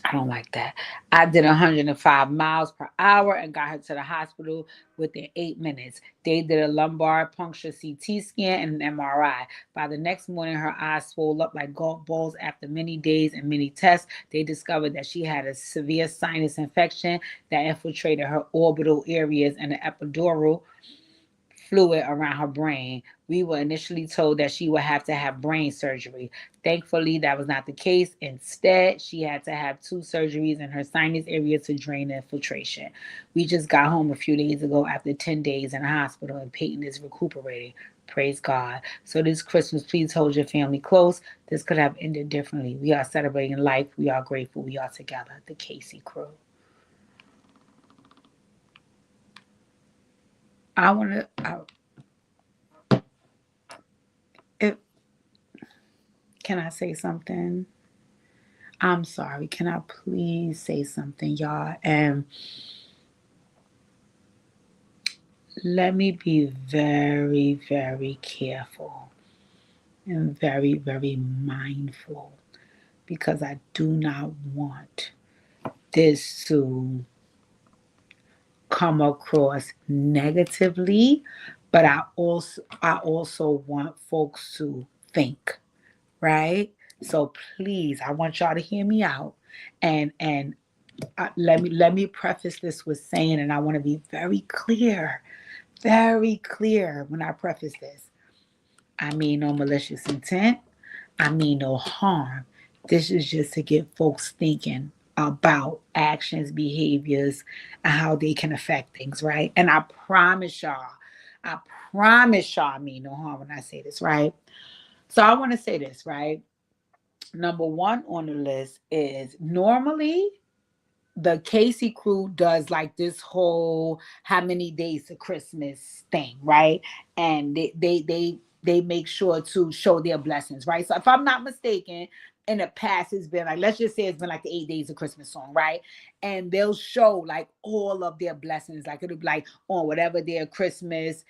I don't like that. I did 105 miles per hour and got her to the hospital within 8 minutes. They did a lumbar puncture CT scan and an MRI. By the next morning, her eyes swelled up like golf balls. After many days and many tests, they discovered that she had a severe sinus infection that infiltrated her orbital areas and the epidural fluid around her brain. We were initially told that she would have to have brain surgery. Thankfully, that was not the case. Instead, she had to have 2 surgeries in her sinus area to drain the infiltration. We just got home a few days ago after 10 days in the hospital, and Peyton is recuperating. Praise God. So this Christmas, please hold your family close. This could have ended differently. We are celebrating life. We are grateful. We are together. The Casey crew. I want to. If Can I say something? I'm sorry. Can I please say something, y'all? And let me be very, very careful and very, very mindful, because I do not want this to come across negatively, but I also want folks to think, right? So please, I want y'all to hear me out, and let me preface this with saying, and I want to be very clear when I preface this. I mean no malicious intent. I mean no harm. This is just to get folks thinking about actions, behaviors, and how they can affect things, right? And I promise y'all, I mean no harm when I say this, right? So I want to say this, right? Number one on the list is, normally the Casey crew does like this whole how many days to Christmas thing, right? And they make sure to show their blessings, right? So if I'm not mistaken, in the past it's been like, let's just say it's been like the 8 days of Christmas song, right? And they'll show like all of their blessings, like it'll be like on whatever their Christmas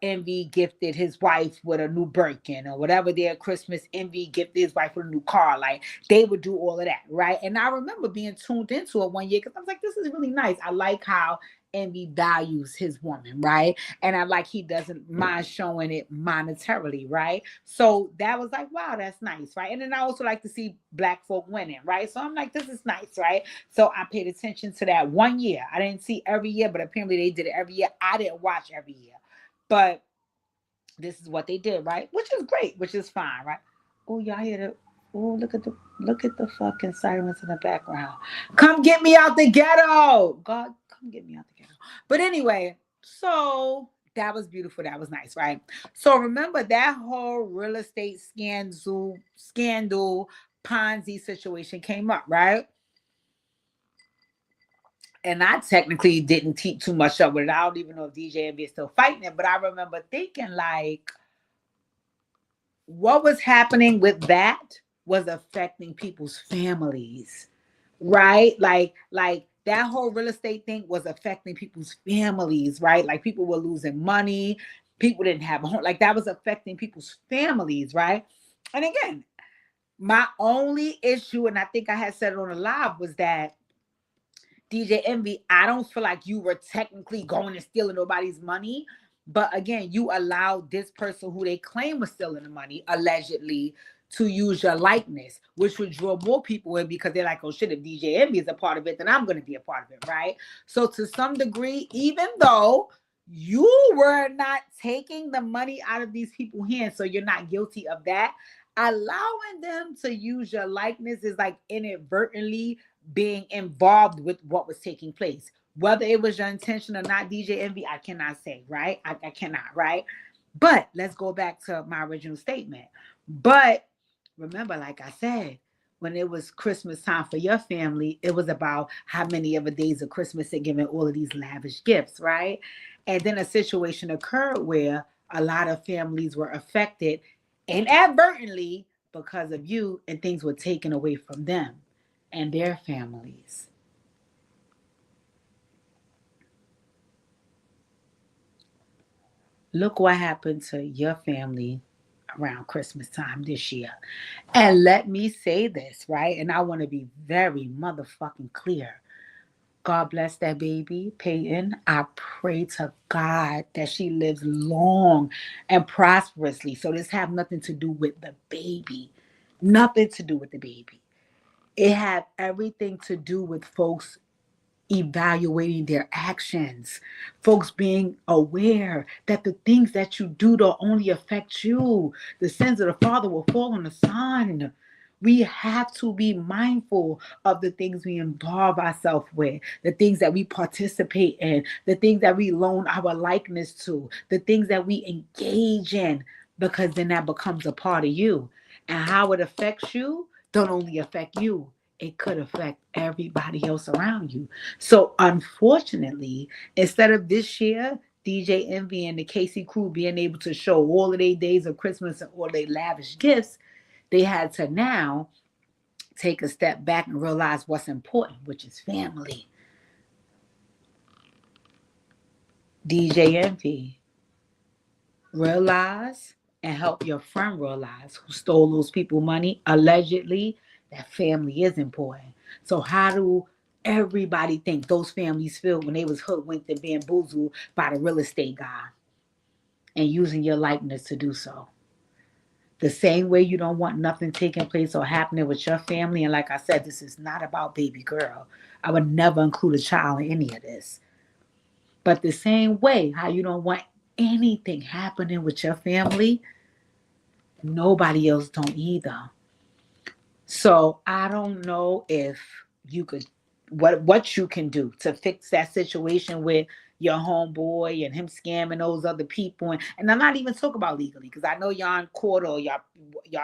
Envy gifted his wife with a new Birkin, or whatever their Christmas Envy gifted his wife with a new car. Like they would do all of that, right? And I remember being tuned into it one year because I was like, this is really nice. I like how Envy values his woman, right? And I like he doesn't mind showing it monetarily, right? So that was like, wow, that's nice, right? And then I also like to see black folk winning, right? So I'm like, this is nice, right? So I paid attention to that one year. I didn't see every year, but apparently they did it every year. I didn't watch every year. But this is what they did, right? Which is great, which is fine, right? Oh, y'all hear the oh, look at the fucking sirens in the background. Come get me out the ghetto. God, come get me out the ghetto. But anyway, so that was beautiful. That was nice, right? So remember that whole real estate scandal Ponzi situation came up, right? And I technically didn't keep too much up with it. I don't even know if DJ Envy is still fighting it, but I remember thinking like, what was happening with that was affecting people's families, right? Like that whole real estate thing was affecting people's families, right? Like people were losing money, people didn't have a home, like that was affecting people's families, right? And again, my only issue, and I think I had said it on the live, was that DJ Envy, I don't feel like you were technically going and stealing nobody's money. But again, you allowed this person who they claim was stealing the money, allegedly, to use your likeness, which would draw more people in because they're like, oh shit, if DJ Envy is a part of it, then I'm going to be a part of it, right? So to some degree, even though you were not taking the money out of these people's hands, so you're not guilty of that, allowing them to use your likeness is like inadvertently being involved with what was taking place. Whether it was your intention or not, DJ Envy, I cannot say, right? I cannot, right? But let's go back to my original statement. But remember, like I said, when it was Christmas time for your family, it was about how many of the days of Christmas they're giving all of these lavish gifts, right? And then a situation occurred where a lot of families were affected inadvertently because of you, and things were taken away from them and their families. Look what happened to your family around Christmas time this year. And let me say this, right? And I want to be very motherfucking clear. God bless that baby, Peyton. I pray to God that she lives long and prosperously. So this have nothing to do with the baby. Nothing to do with the baby. It had everything to do with folks evaluating their actions, folks being aware that the things that you do don't only affect you. The sins of the father will fall on the son. We have to be mindful of the things we involve ourselves with, the things that we participate in, the things that we loan our likeness to, the things that we engage in, because then that becomes a part of you. And how it affects you don't only affect you, it could affect everybody else around you. So unfortunately, instead of this year, DJ Envy and the KC crew being able to show all of their days of Christmas and all their lavish gifts, they had to now take a step back and realize what's important, which is family. DJ Envy, realize and help your friend realize who stole those people money allegedly, that family is important. So how do everybody think those families feel when they was hoodwinked and bamboozled by the real estate guy and using your likeness to do so? The same way you don't want nothing taking place or happening with your family. And like I said, this is not about baby girl. I would never include a child in any of this. But the same way how you don't want anything happening with your family, nobody else don't either. So I don't know if you could what you can do to fix that situation with your homeboy and him scamming those other people. And I'm not even talking about legally because I know y'all in court or y'all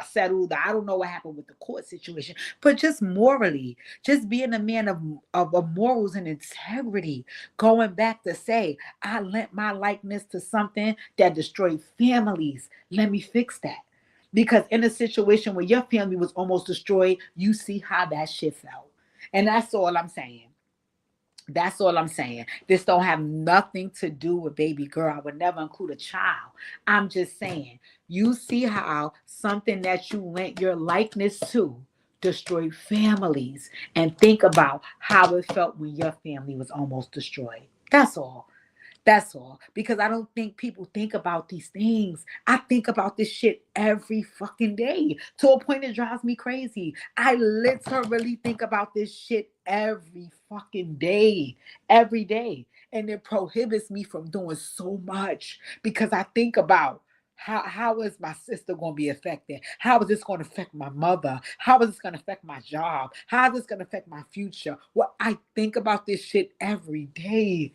settled. I don't know what happened with the court situation, but just morally, just being a man of morals and integrity, going back to say, I lent my likeness to something that destroyed families. Let me fix that. Because in a situation where your family was almost destroyed, you see how that shit felt. And that's all I'm saying. That's all I'm saying. This don't have nothing to do with baby girl. I would never include a child. I'm just saying, you see how something that you lent your likeness to destroyed families. And think about how it felt when your family was almost destroyed. That's all. That's all. Because I don't think people think about these things. I think about this shit every fucking day to a point that drives me crazy. I literally think about this shit every fucking day. Every day. And it prohibits me from doing so much because I think about how is my sister going to be affected? How is this going to affect my mother? How is this going to affect my job? How is this going to affect my future? Well, I think about this shit every day.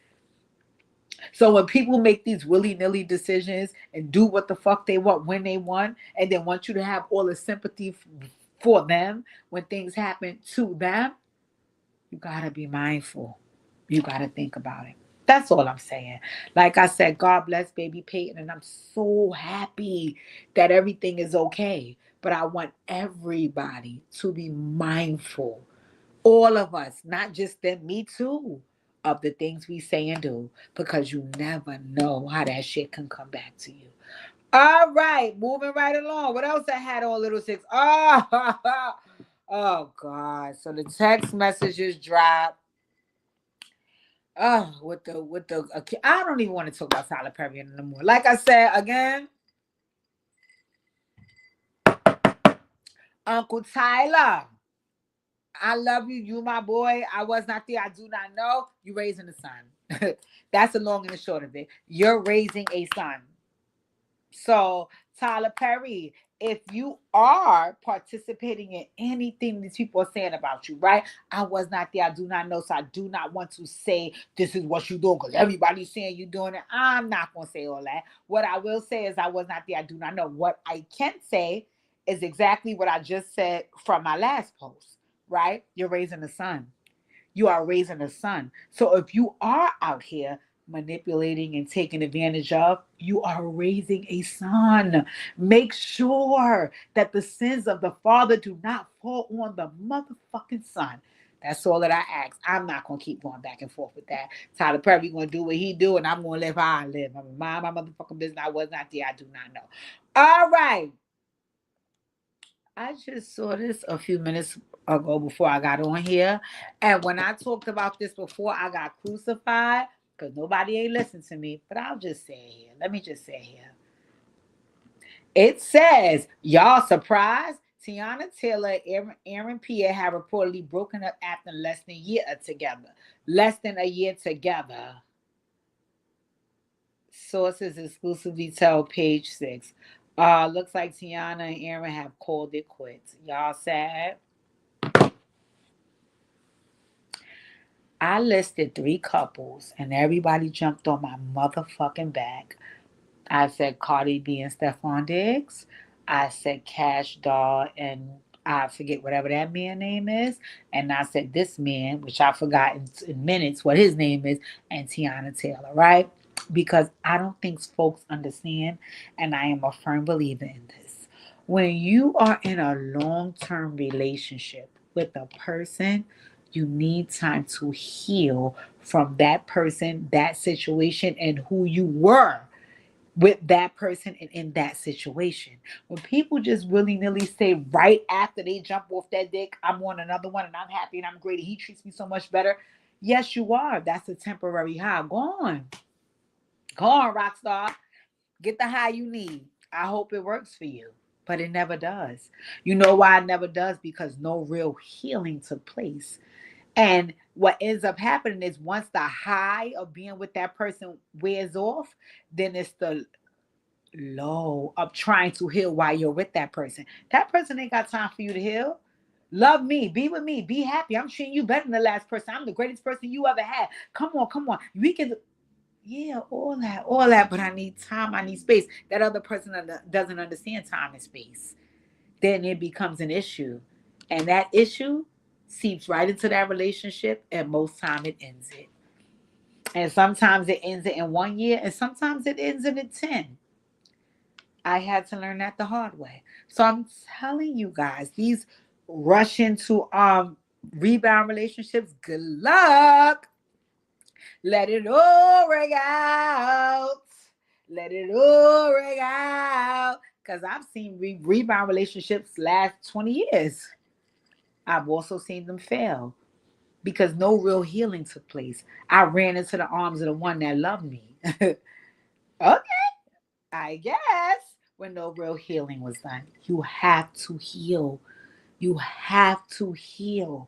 So when people make these willy-nilly decisions and do what the fuck they want when they want, and then want you to have all the sympathy for them when things happen to them, you gotta be mindful. You gotta think about it. That's all I'm saying. Like I said, God bless baby Peyton, and I'm so happy that everything is okay. But I want everybody to be mindful, all of us, not just them, me too, of the things we say and do, because you never know how that shit can come back to you. All right, moving right along. What else I had on Little Six? Oh, oh God. So the text messages dropped. Oh, I don't even want to talk about Tyler Perry anymore. Like I said again, Uncle Tyler, I love you. You my boy. I was not there. I do not know. You raising a son. That's the long and the short of it. You're raising a son. So, Tyler Perry, if you are participating in anything these people are saying about you, right? I was not there. I do not know. So I do not want to say this is what you're doing because everybody's saying you're doing it. I'm not going to say all that. What I will say is I was not there. I do not know. What I can say is exactly what I just said from my last post, right? You're raising a son. You are raising a son. So if you are out here manipulating and taking advantage of, you are raising a son. Make sure that the sins of the father do not fall on the motherfucking son. That's all that I ask. I'm not going to keep going back and forth with that. Tyler Perry going to do what he do, and I'm going to live how I live. I'm going to mind my motherfucking business. I was not there. I do not know. All right. I just saw this a few minutes ago before I got on here. And when I talked about this before I got crucified, because nobody ain't listened to me, but I'll just say it here. Let me just say it here. It says, y'all surprised? Tiana Taylor and Aaron Pierre have reportedly broken up after less than a year together. Less than a year together. Sources exclusively tell Page Six. Looks like Tiana and Aaron have called it quits. Y'all sad? I listed 3 couples and everybody jumped on my motherfucking back. I said Cardi B and Stephon Diggs. I said Cash Doll and I forget whatever that man name is. And I said this man, which I forgot in minutes what his name is, and Tiana Taylor, right? Because I don't think folks understand, and I am a firm believer in this. When you are in a long term relationship with a person, you need time to heal from that person, that situation, and who you were with that person and in that situation. When people just willy nilly say right after they jump off that dick, I'm on another one and I'm happy and I'm great and he treats me so much better. Yes, you are. That's a temporary high. Go on. Go on, rock star. Get the high you need. I hope it works for you. But it never does. You know why it never does? Because no real healing took place. And what ends up happening is once the high of being with that person wears off, then it's the low of trying to heal while you're with that person. That person ain't got time for you to heal. Love me, be with me, be happy. I'm treating you better than the last person. I'm the greatest person you ever had. Come on, come on. We can, yeah, all that. But I need time, I need space. That other person doesn't understand time and space. Then it becomes an issue. And that issue seeps right into that relationship, and most time it ends it. And sometimes it ends it in 1 year, and sometimes it ends it in 10. I had to learn that the hard way. So I'm telling you guys, these rush into rebound relationships, good luck. Let it all ring out. Let it all ring out. Because I've seen rebound relationships last 20 years. I've also seen them fail because no real healing took place. I ran into the arms of the one that loved me. Okay, I guess when no real healing was done. You have to heal. You have to heal.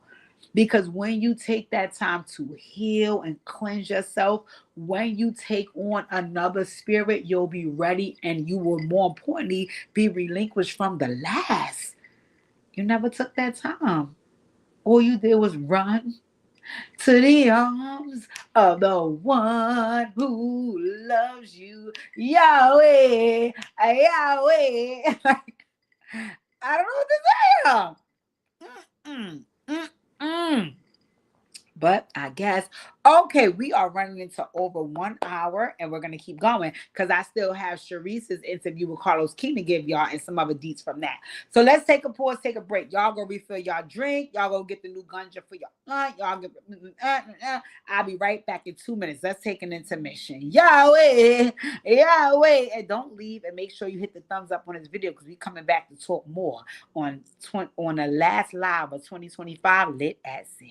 Because when you take that time to heal and cleanse yourself, when you take on another spirit, you'll be ready and you will, more importantly, be relinquished from the last. You never took that time. All you did was run to the arms of the one who loves you. Yahweh, Yahweh. I don't know what to say. Mm-mm. But I guess, okay, we are running into over 1 hour and we're going to keep going because I still have Charisse's interview with Carlos King to give y'all and some other deets from that. So let's take a pause, take a break. Y'all go refill y'all drink. Y'all go get the new ganja for your aunt. Y'all get, I'll be right back in 2 minutes. Let's take an intermission. Yahweh, Yahweh. And don't leave and make sure you hit the thumbs up on this video because we're coming back to talk more on the last live of 2025, lit at 6.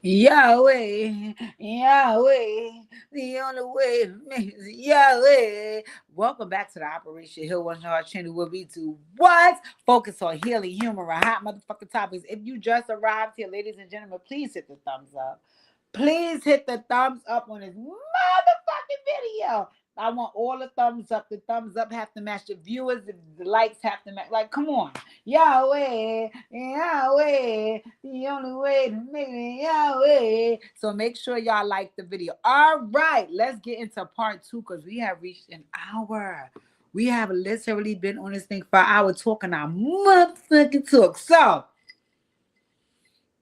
Yahweh, Yahweh, the only way to make it Yahweh. Welcome back to the Operation Hill One Heart channel where we do what? Focus on healing, humor, and hot motherfucking topics. If you just arrived here, ladies and gentlemen, please hit the thumbs up. Please hit the thumbs up on this motherfucking video. I want all the thumbs up. The thumbs up have to match the viewers. The likes have to match. Like, come on. Yahweh, Yahweh, the only way to make it Yahweh. So make sure y'all like the video. All right, let's get into part 2 because we have reached an hour. We have literally been on this thing for an hour talking our motherfucking talk. So,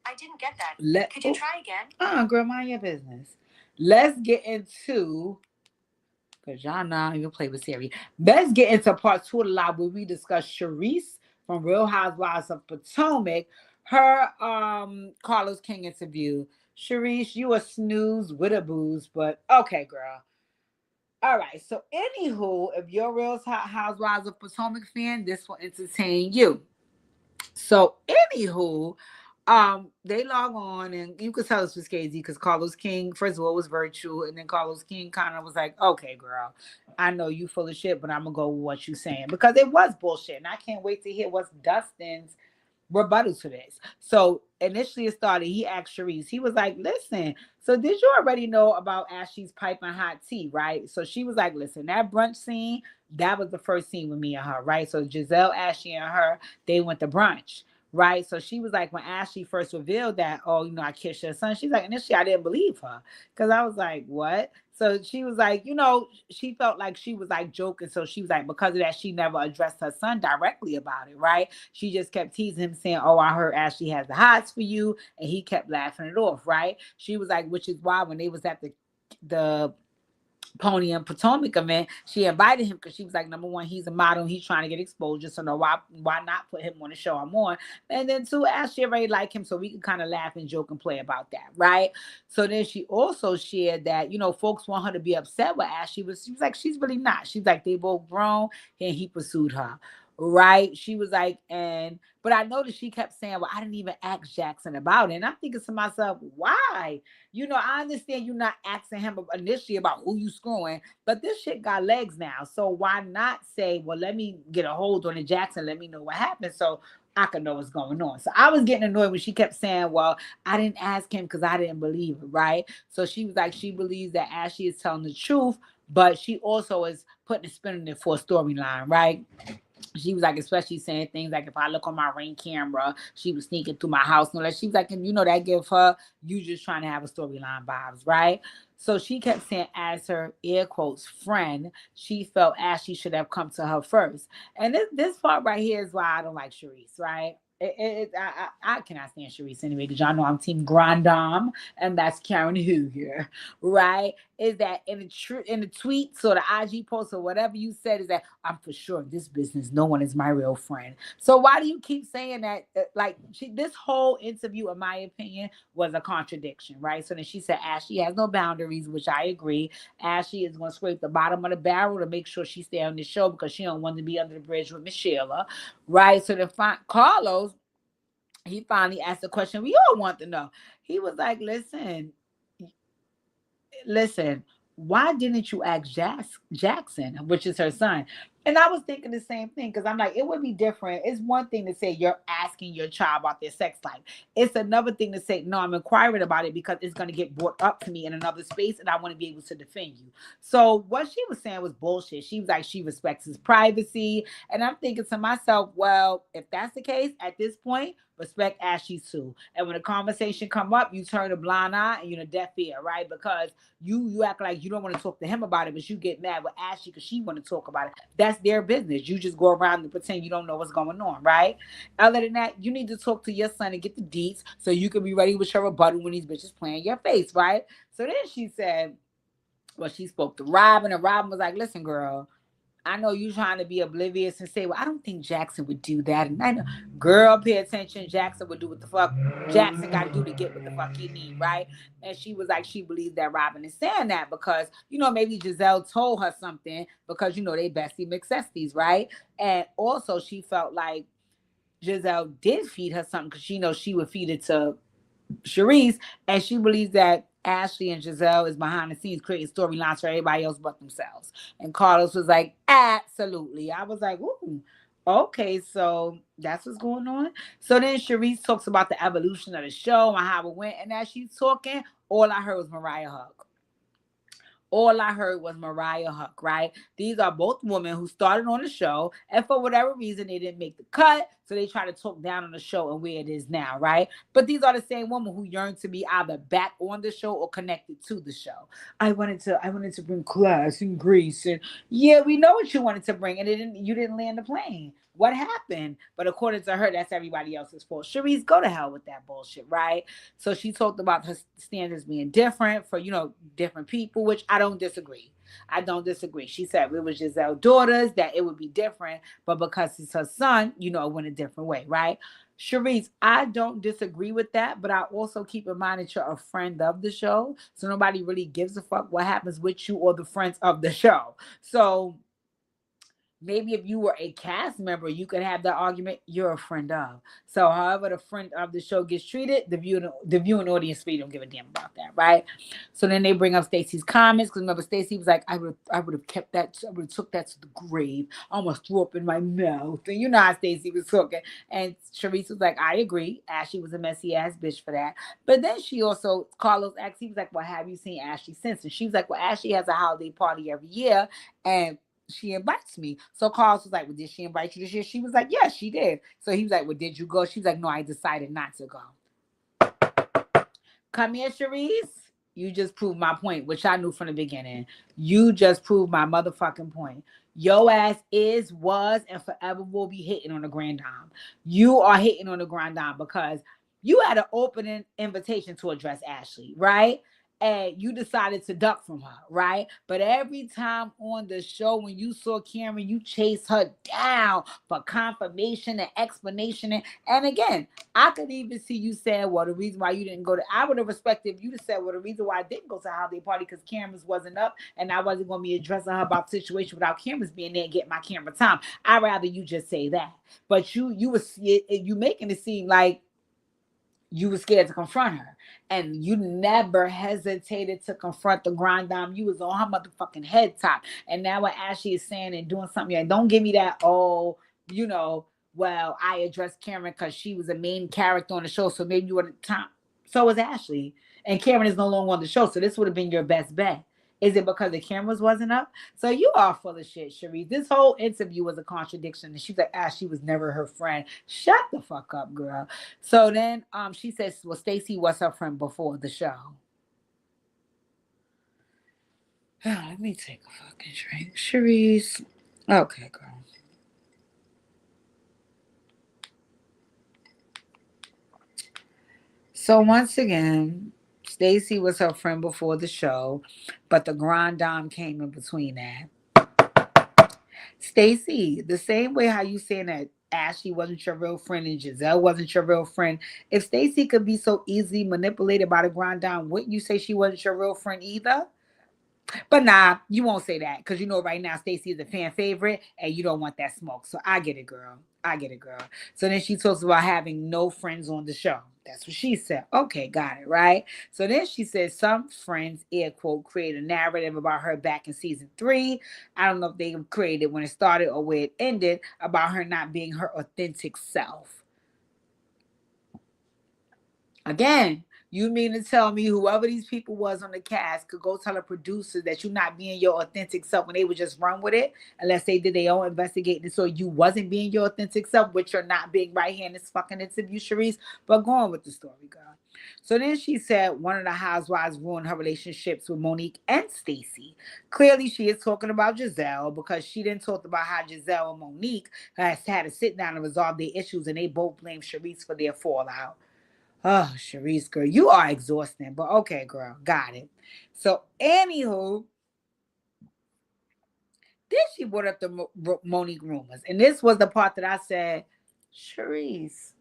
I didn't get that. Could you try again? Girl, mind your business. Let's get into, because y'all know I don't even play with Siri. Let's get into part 2 of the live where we discuss Charisse from Real Housewives of Potomac, her Carlos King interview. Charisse, you a snooze with a booze, but okay, girl. All right, so anywho, if you're a Real Housewives of Potomac fan, this will entertain you. So anywho, they log on and you could tell this was Casey because Carlos King, first of all, was virtual, and then Carlos King kind of was like, okay, girl, I know you full of shit, but I'm gonna go with what you saying because it was bullshit. And I can't wait to hear what's Dustin's rebuttal to this. So initially it started, he asked Charisse, he was like, listen, so did you already know about Ashley's piping hot tea, right? So she was like, listen, that brunch scene, that was the first scene with me and her, right? So Giselle, Ashley, and her, they went to brunch. Right. So she was like, when Ashley first revealed that, oh, I kissed your son, she's like, initially I didn't believe her. Cause I was like, what? So she was like, she felt like she was like joking. So she was like, because of that, she never addressed her son directly about it. Right. She just kept teasing him saying, oh, I heard Ashley has the hots for you. And he kept laughing it off. Right. She was like, which is why when they was at the Pony and Potomac event, she invited him because she was like, number one, he's a model, he's trying to get exposure, so no, why not put him on the show I'm on? And then two, Ashley already like him, so we can kind of laugh and joke and play about that, right? So then she also shared that, folks want her to be upset with Ashley, but she was like, she's really not. She's like, they both grown and he pursued her. Right. She was like, but I noticed she kept saying, well, I didn't even ask Jackson about it. And I'm thinking to myself, why? I understand you're not asking him initially about who you screwing, but this shit got legs now. So why not say, well, let me get a hold on it, Jackson, let me know what happened so I can know what's going on. So I was getting annoyed when she kept saying, well, I didn't ask him because I didn't believe it, right? So she was like, she believes that Ashley is telling the truth, but she also is putting a spin in it for a storyline, right? She was like, especially saying things like, if I look on my Ring camera, she was sneaking through my house. And she was like, that give her, you just trying to have a storyline vibes, right? So she kept saying, as her air quotes friend, she felt Ashley should have come to her first. And this part right here is why I don't like Charisse, right? I cannot stand Charisse anyway because y'all know I'm Team Grand Dame, and that's Karen Hooger, right? Is that in the tweets or the IG post or whatever you said is that I'm for sure in this business no one is my real friend. So why do you keep saying that? This whole interview, in my opinion, was a contradiction, right? So then she said Ashley has no boundaries, which I agree. Ashley is going to scrape the bottom of the barrel to make sure she stay on the show because she don't want to be under the bridge with Michelle, right? So then Carlos, he finally asked the question we all want to know. He was like, listen, why didn't you ask Jackson, which is her son? And I was thinking the same thing because I'm like, it would be different. It's one thing to say you're asking your child about their sex life. It's another thing to say, no, I'm inquiring about it because it's going to get brought up to me in another space and I want to be able to defend you. So what she was saying was bullshit. She was like, she respects his privacy. And I'm thinking to myself, well, if that's the case at this point, respect Ashley too. And when a conversation come up, you turn a blind eye and you're a deaf ear, right? Because you act like you don't want to talk to him about it, but you get mad with Ashley because she want to talk about it. That's their business. You just go around and pretend you don't know what's going on, right? Other than that, you need to talk to your son and get the deets so you can be ready with your rebuttal when these bitches playing your face, right? So then she said, well, she spoke to Robin, and Robin was like, listen, girl, I know you trying to be oblivious and say, well, I don't think Jackson would do that. And I know, girl, pay attention. Jackson would do what the fuck Jackson got to do to get what the fuck he need, right? And she was like, she believes that Robin is saying that because, maybe Giselle told her something because, they bestie McSesties, right? And also she felt like Giselle did feed her something because she knows she would feed it to Charisse, and she believes that Ashley and Giselle is behind the scenes creating storylines for everybody else but themselves. And Carlos was like, absolutely. I was like, ooh, okay, so that's what's going on. So then Charisse talks about the evolution of the show and how it went. And as she's talking, all I heard was Mariah Huck. All I heard was Mariah Huck, right? These are both women who started on the show, and for whatever reason, they didn't make the cut, so they try to talk down on the show and where it is now, right? But these are the same women who yearn to be either back on the show or connected to the show. I wanted to bring class and grace, and yeah, we know what you wanted to bring, and you didn't land the plane. What happened? But according to her, that's everybody else's fault. Charisse, go to hell with that bullshit, right? So she talked about her standards being different for, different people, which I don't disagree. I don't disagree. She said it was Giselle's daughters, that it would be different, but because it's her son, it went a different way, right? Charisse, I don't disagree with that, but I also keep in mind that you're a friend of the show, so nobody really gives a fuck what happens with you or the friends of the show. So maybe if you were a cast member, you could have that argument. You're a friend of. So, however, the friend of the show gets treated, the viewing audience really don't give a damn about that, right? So then they bring up Stacey's comments because remember Stacey was like, I would have kept that. I would have took that to the grave. I almost threw up in my mouth, and you know how Stacey was talking. And Charisse was like, I agree. Ashley was a messy ass bitch for that. But then she also Carlos asked, he was like, well, have you seen Ashley since? And she was like, well, Ashley has a holiday party every year, and she invites me. So Carlos was like, well, did she invite you this year? She was like, yes, she did. So he was like, well, did you go? She was like, no, I decided not to go. Come here, Charisse. You just proved my point, which I knew from the beginning. You just proved my motherfucking point. Your ass was, and forever will be hitting on the Grand Dame. You are hitting on the Grand Dame because you had an opening invitation to address Ashley, right? And you decided to duck from her, right? But every time on the show, when you saw Karen, you chased her down for confirmation and explanation. And again, I could even see you saying, well, the reason why you didn't go to, I would have respected if you'd have said, well, the reason why I didn't go to the holiday party because Cameron's wasn't up and I wasn't going to be addressing her about the situation without Cameron's being there and getting my camera time. I'd rather you just say that. But you making it seem like you were scared to confront her. And you never hesitated to confront the Grand Dame. You was on her motherfucking head top. And now what Ashley is saying and doing something, like, don't give me that, well, I addressed Karen because she was a main character on the show. So maybe you were the time. So was Ashley. And Karen is no longer on the show. So this would have been your best bet. Is it because the cameras wasn't up? So you are full of shit, Charisse. This whole interview was a contradiction. And she's like, Ashley was never her friend. Shut the fuck up, girl. So then she says, well, Stacey was her friend before the show. Oh, let me take a fucking drink. Charisse. Okay, girl. So once again, Stacey was her friend before the show, but the Grand Dame came in between that. Stacey, the same way how you saying that Ashley wasn't your real friend and Giselle wasn't your real friend, if Stacey could be so easily manipulated by the Grand Dame, wouldn't you say she wasn't your real friend either? But nah, you won't say that because right now Stacey is a fan favorite and you don't want that smoke. So I get it, girl. I get it, girl. So then she talks about having no friends on the show. That's what she said. Okay, got it, right? So then she says some friends, air quote, create a narrative about her back in season 3. I don't know if they created when it started or where it ended about her not being her authentic self. Again, you mean to tell me whoever these people was on the cast could go tell a producer that you're not being your authentic self when they would just run with it unless they did their own investigating so you wasn't being your authentic self, which you're not being right here in this fucking interview, Charisse. But go on with the story, girl. So then she said one of the housewives ruined her relationships with Monique and Stacey. Clearly, she is talking about Giselle because she didn't talk about how Giselle and Monique has had to sit down and resolve their issues and they both blame Charisse for their fallout. Oh, Charisse, girl, you are exhausting. But okay, girl, got it. So, anywho, then she brought up the Monique rumors. And this was the part that I said, Charisse,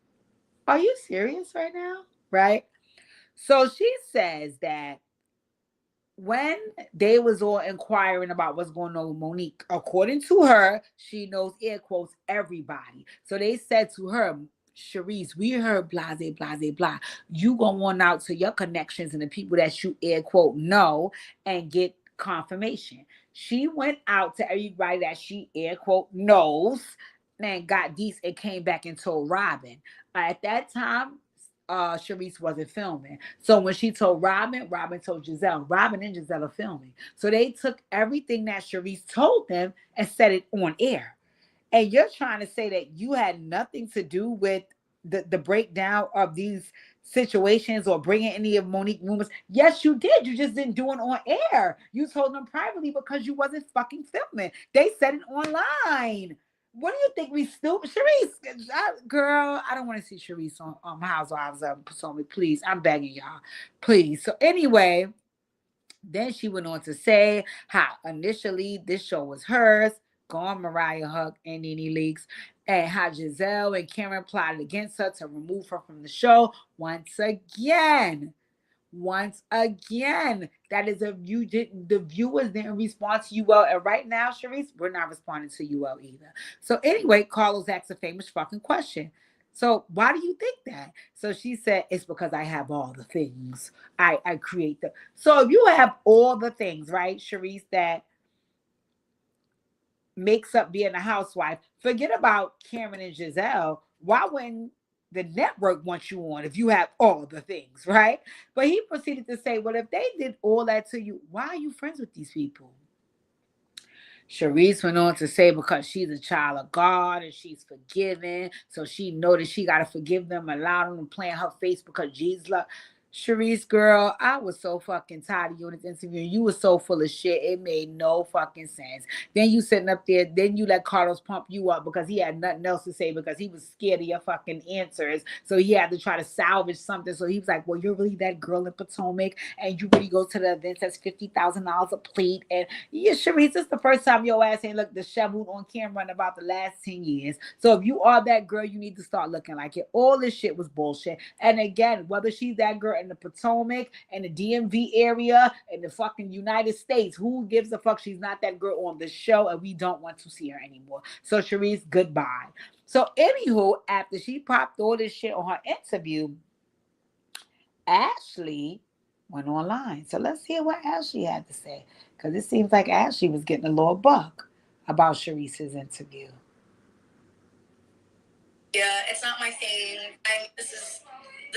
are you serious right now? Right? So she says that when they was all inquiring about what's going on with Monique, according to her, she knows, air quotes, everybody. So they said to her, Charisse, we heard blase, blase, blah. You go on out to your connections and the people that you air quote know and get confirmation. She went out to everybody that she air quote knows and got these and came back and told Robin. At that time, Charisse wasn't filming. So when she told Robin, Robin told Giselle. Robin and Giselle are filming. So they took everything that Charisse told them and set it on air. And you're trying to say that you had nothing to do with the breakdown of these situations or bringing any of Monique rumors. Yes, you did. You just didn't do it on air. You told them privately because you wasn't fucking filming. They said it online. What do you think we stupid? Charisse, girl, I don't want to see Charisse on Housewives of Potomac. Please, I'm begging y'all. Please. So anyway, then she went on to say how initially this show was hers, gone Mariah Huck and Nene Leakes, and how Giselle and Karen plotted against her to remove her from the show once again. Once again, that is if you didn't, the viewers didn't respond to you well. And right now, Charisse, we're not responding to you well either. So anyway, Carlos asked a famous fucking question. So why do you think that? So she said, it's because I have all the things. I create them. So if you have all the things, right, Charisse, that makes up being a housewife, forget about Karen and Giselle. Why wouldn't the network want you on if you have all the things, right? But he proceeded to say, well, if they did all that to you, why are you friends with these people? Charisse went on to say because she's a child of God and she's forgiven, so she know that she got to forgive them, allow them to play in her face because Jesus love. Charisse, girl, I was so fucking tired of you in this interview. You were so full of shit. It made no fucking sense. Then you sitting up there, then you let Carlos pump you up because he had nothing else to say because he was scared of your fucking answers. So he had to try to salvage something. So he was like, well, you're really that girl in Potomac and you really go to the events that's $50,000 a plate. And yeah, Charisse, this is the first time your ass ain't looked disheveled on camera in about the last 10 years. So if you are that girl, you need to start looking like it. All this shit was bullshit. And again, whether she's that girl in the Potomac and the DMV area in the fucking United States, who gives a fuck? She's not that girl on the show and we don't want to see her anymore. So Charisse, goodbye. So anywho, after she popped all this shit on her interview, Ashley went online. So let's hear what Ashley had to say. Because it seems like Ashley was getting a little buck about Charisse's interview. Yeah, it's not my thing. This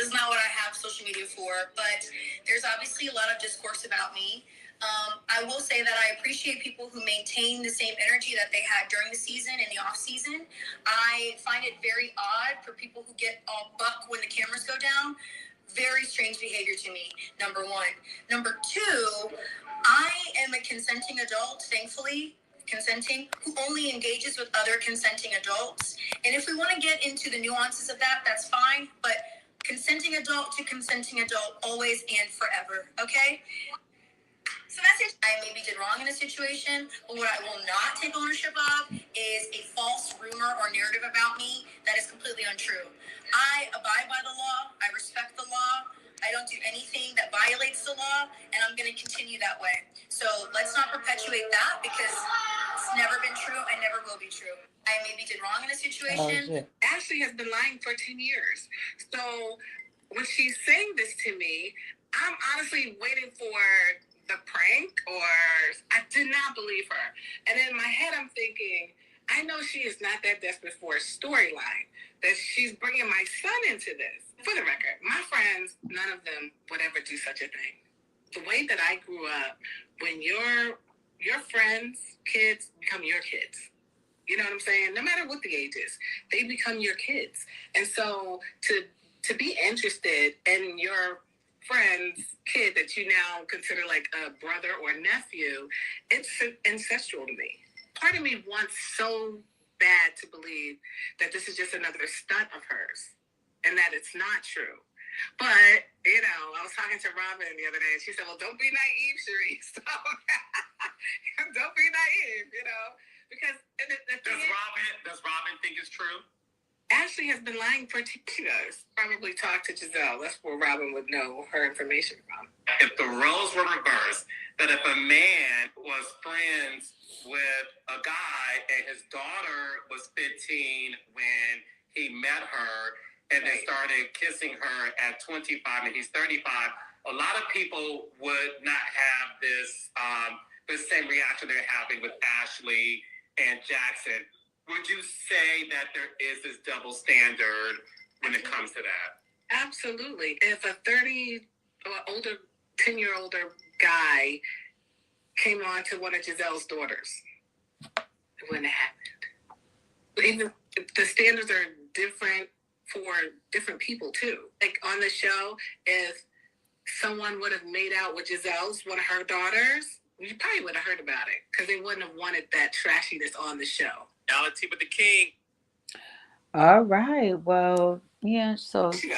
is not what I have social media for, but there's obviously a lot of discourse about me. I will say that I appreciate people who maintain the same energy that they had during the season and the off season. I find it very odd for people who get all buck when the cameras go down. Very strange behavior to me, number one. Number two, I am a consenting adult, thankfully, who only engages with other consenting adults. And if we want to get into the nuances of that, that's fine. But consenting adult to consenting adult, always and forever, okay? So that's it. I maybe did wrong in a situation, but what I will not take ownership of is a false rumor or narrative about me that is completely untrue. I abide by the law. I respect the law. I don't do anything that violates the law, and I'm going to continue that way. So let's not perpetuate that because it's never been true and never will be true. I maybe did wrong in a situation. Ashley has been lying for 10 years. So when she's saying this to me, I'm honestly waiting for the prank, or I did not believe her. And in my head, I'm thinking, I know she is not that desperate for a storyline, that she's bringing my son into this. For the record, my friends, none of them would ever do such a thing. The way that I grew up, when your friends' kids become your kids. You know what I'm saying? No matter what the age is, they become your kids. And so to be interested in your friend's kid that you now consider like a brother or nephew, it's ancestral to me. Part of me wants so bad to believe that this is just another stunt of hers and that it's not true. But, you know, I was talking to Robin the other day and she said, well, don't be naive, Charisse. Don't be naive, you know, because does Robin think it's true? Ashley has been lying for 2 years. Probably talk to Giselle. That's where Robin would know her information from. If the roles were reversed, that if a man was friends with a guy and his daughter was 15 when he met her, and then started kissing her at 25, and he's 35. A lot of people would not have this the same reaction they're having with Ashley and Jackson. Would you say that there is this double standard when it comes to that? Absolutely. If a 10-year-older guy came on to one of Giselle's daughters, it wouldn't have happened. Even the standards are different for different people too. Like on the show, if someone would have made out with Giselle's, one of her daughters, you probably would have heard about it because they wouldn't have wanted that trashiness on the show. Reality with the king. All right. Well, yeah. So she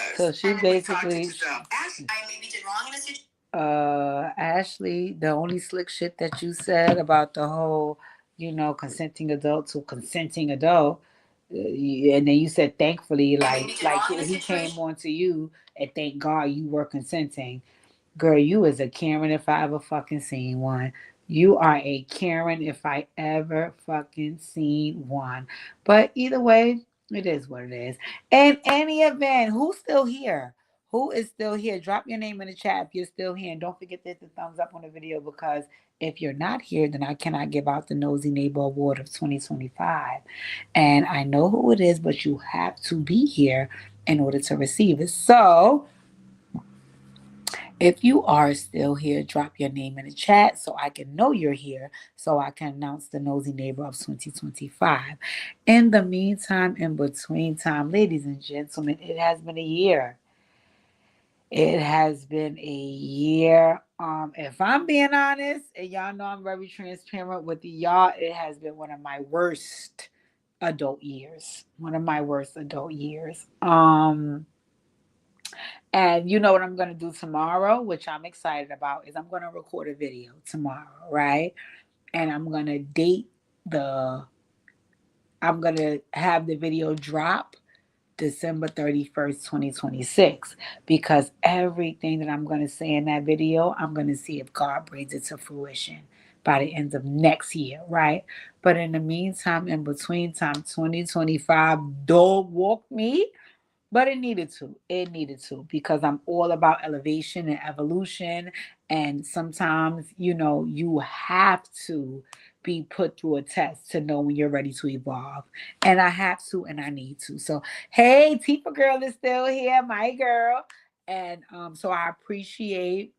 basically, I maybe did wrong in a situation. Ashley, the only slick shit that you said about the whole, consenting adult to consenting adult, and then you said thankfully, like he came on to you and thank God you were consenting. Girl, you is a Karen if I ever fucking seen one. You are a Karen if I ever fucking seen one. But either way, it is what it is. In any event, who's still here? Who is still here? Drop your name in the chat if you're still here. And don't forget to hit the thumbs up on the video because if you're not here, then I cannot give out the Nosy Neighbor Award of 2025. And I know who it is, but you have to be here in order to receive it. So if you are still here, drop your name in the chat so I can know you're here, so I can announce the Nosy Neighbor of 2025. In the meantime, in between time, ladies and gentlemen, it has been a year. It has been a year. If I'm being honest, and y'all know I'm very transparent with y'all, it has been one of my worst adult years. One of my worst adult years. And you know what I'm going to do tomorrow, which I'm excited about, is I'm going to record a video tomorrow, right? And I'm going to have the video drop December 31st, 2026, because everything that I'm going to say in that video, I'm going to see if God brings it to fruition by the end of next year, right? But in the meantime, in between time, 2025, dog walk me. But it needed to. It needed to because I'm all about elevation and evolution. And sometimes, you have to be put through a test to know when you're ready to evolve. And I have to and I need to. So, hey, Tifa girl is still here, my girl. And so I appreciate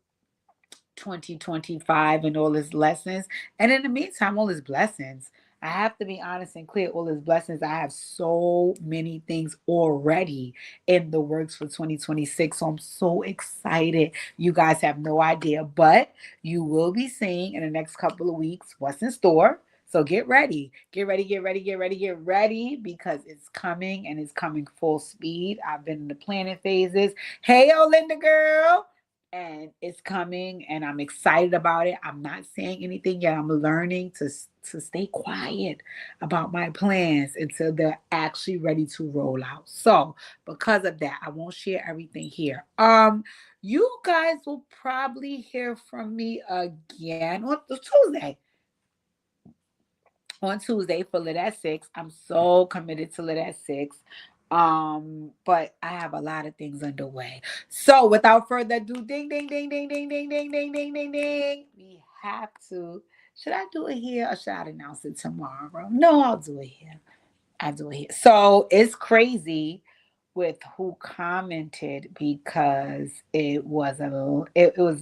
2025 and all its lessons. And in the meantime, all its blessings. I have to be honest and clear, all his blessings. I have so many things already in the works for 2026. So I'm so excited. You guys have no idea, but you will be seeing in the next couple of weeks what's in store. So get ready. Get ready, get ready, get ready, get ready because it's coming and it's coming full speed. I've been in the planning phases. Hey, Linda girl. And it's coming and I'm excited about it. I'm not saying anything yet. I'm learning to stay quiet about my plans until they're actually ready to roll out. So because of that, I won't share everything here. You guys will probably hear from me again on Tuesday. On Tuesday for Lit at 6. I'm so committed to Lit at 6. But I have a lot of things underway. So without further ado, ding, ding, ding, ding, ding, ding, ding, ding, ding, ding, ding. We have to. Should I do it here or should I announce it tomorrow? No, I'll do it here. I'll do it here. So it's crazy with who commented because it was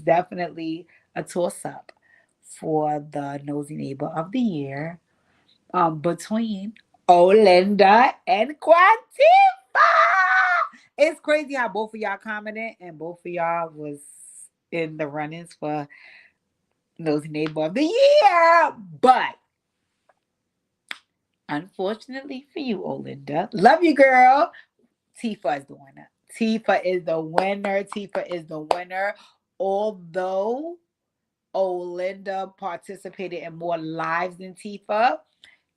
definitely a toss-up for the Nosy Neighbor of the Year between Olinda and Quantifa. It's crazy how both of y'all commented and both of y'all was in the runnings for Nosy Neighbor of the Year. But unfortunately for you, Olinda, love you, girl. Tifa is the winner. Tifa is the winner. Tifa is the winner. Although Olinda participated in more lives than Tifa,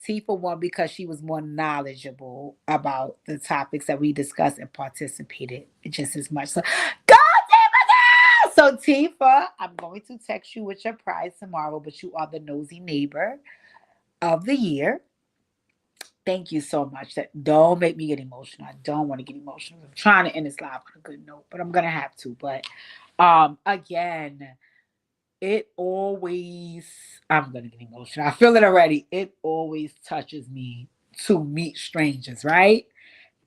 Tifa won because she was more knowledgeable about the topics that we discussed and participated just as much. So, go Tifa! So, Tifa, I'm going to text you with your prize tomorrow, but you are the Nosy Neighbor of the Year. Thank you so much. That don't make me get emotional. I don't want to get emotional. I'm trying to end this live on a good note, but I'm gonna have to. But again, it always I'm gonna get emotional. I feel it already. It always touches me to meet strangers, right?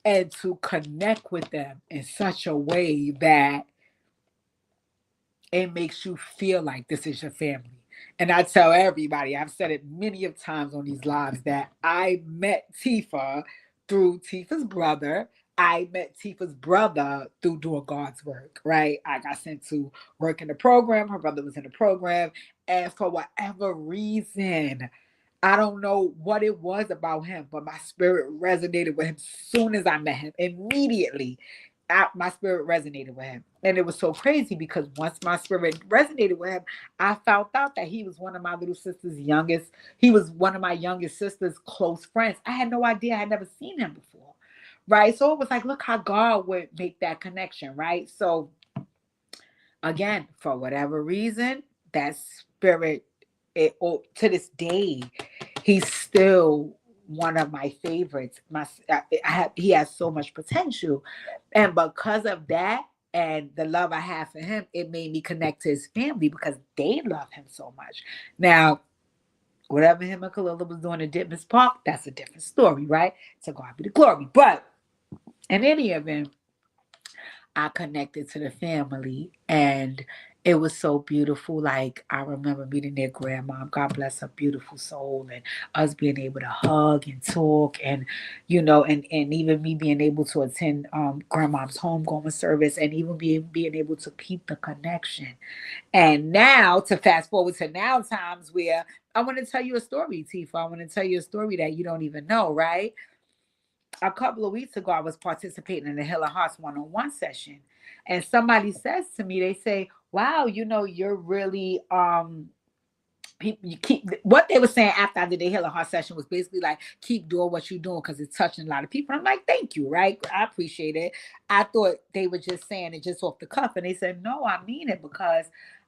And to connect with them in such a way that it makes you feel like this is your family. And I tell everybody, I've said it many of times on these lives, that I met Tifa through Tifa's brother. I met Tifa's brother through doing God's work, right? I got sent to work in the program. Her brother was in the program. And for whatever reason, I don't know what it was about him, but my spirit resonated with him as soon as I met him. Immediately, my spirit resonated with him. And it was so crazy because once my spirit resonated with him, I found out that he was one of my little sister's youngest. He was one of my youngest sister's close friends. I had no idea. I had never seen him before. Right. So it was like, look how God would make that connection. Right. So again, for whatever reason, that spirit, to this day, he's still one of my favorites. He has so much potential, and because of that and the love I have for him, it made me connect to his family because they love him so much. Now, whatever him and Kalila was doing in Ditmas Park, that's a different story, right? To God be the glory. But in any event, I connected to the family, and it was so beautiful. Like, I remember meeting their grandma. God bless her beautiful soul, and us being able to hug and talk, and and even me being able to attend grandma's homegoing service, and even being able to keep the connection. And now, to fast forward to now times where I want to tell you a story, Tifa. I want to tell you a story that you don't even know, right? A couple of weeks ago, I was participating in the Hill of Hearts one-on-one session, and somebody says to me, they say, "Wow, you're really people, you keep," what they were saying after I did the Hill of Hearts session was basically like, keep doing what you're doing because it's touching a lot of people. And I'm like, thank you, right? I appreciate it. I thought they were just saying it just off the cuff, and they said, no, I mean it, because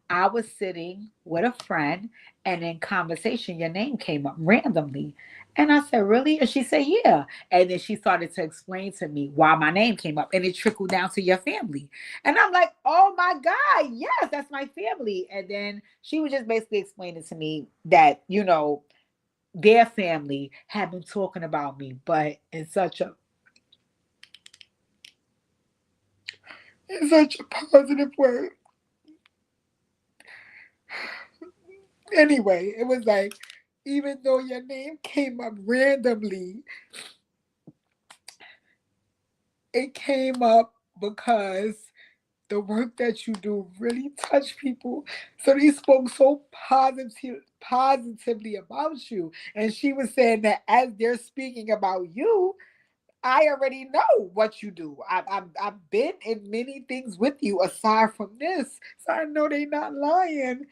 I was sitting with a friend, and in conversation, your name came up randomly. And I said, really? And she said, yeah. And then she started to explain to me why my name came up, and it trickled down to your family. And I'm like, oh my God, yes, that's my family. And then she was just basically explaining to me that, their family had been talking about me, but in such a positive way. Anyway, it was like, even though your name came up randomly, it came up because the work that you do really touched people. So they spoke so positively about you. And she was saying that as they're speaking about you, I already know what you do. I've been in many things with you aside from this. So I know they're not lying.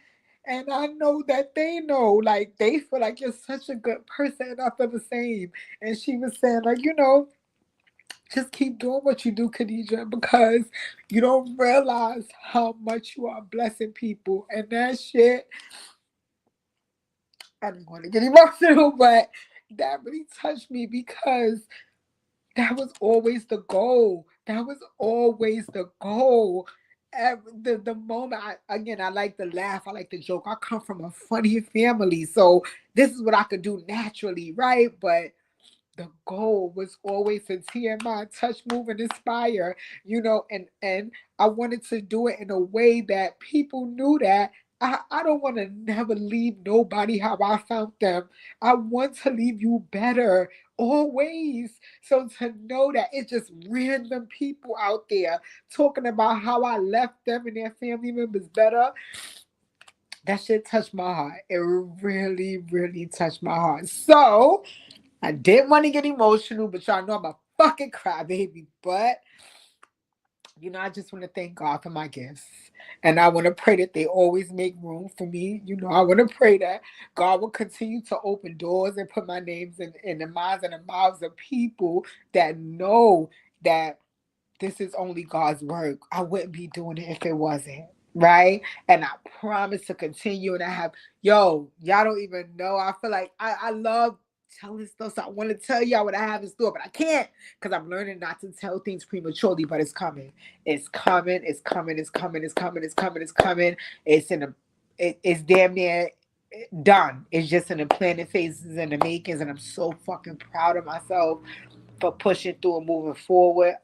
And I know that they know, like, they feel like you're such a good person. And I feel the same. And she was saying, like, just keep doing what you do, Khadija, because you don't realize how much you are blessing people. And that shit, I don't want to get emotional, but that really touched me because that was always the goal. That was always the goal. The moment, I like to laugh, I like to joke. I come from a funny family, so this is what I could do naturally, right? But the goal was always to TMI, touch, move, and inspire, and I wanted to do it in a way that people knew that I don't want to never leave nobody how I found them. I want to leave you better always. So to know that it's just random people out there talking about how I left them and their family members better, that shit touched my heart. It really, really touched my heart. So I didn't want to get emotional, but y'all know I'm a fucking crybaby. But, I just want to thank God for my gifts. And I want to pray that they always make room for me. I want to pray that God will continue to open doors and put my names in the minds and the mouths of people that know that this is only God's work. I wouldn't be doing it if it wasn't. Right? And I promise to continue. And y'all don't even know. I feel like I love tell this stuff. So I want to tell y'all what I have in store, but I can't because I'm learning not to tell things prematurely, but it's coming. It's coming. It's coming. It's coming. It's coming. It's coming. It's coming. It's damn near done. It's just in the planning phases and the makings, and I'm so fucking proud of myself for pushing through and moving forward.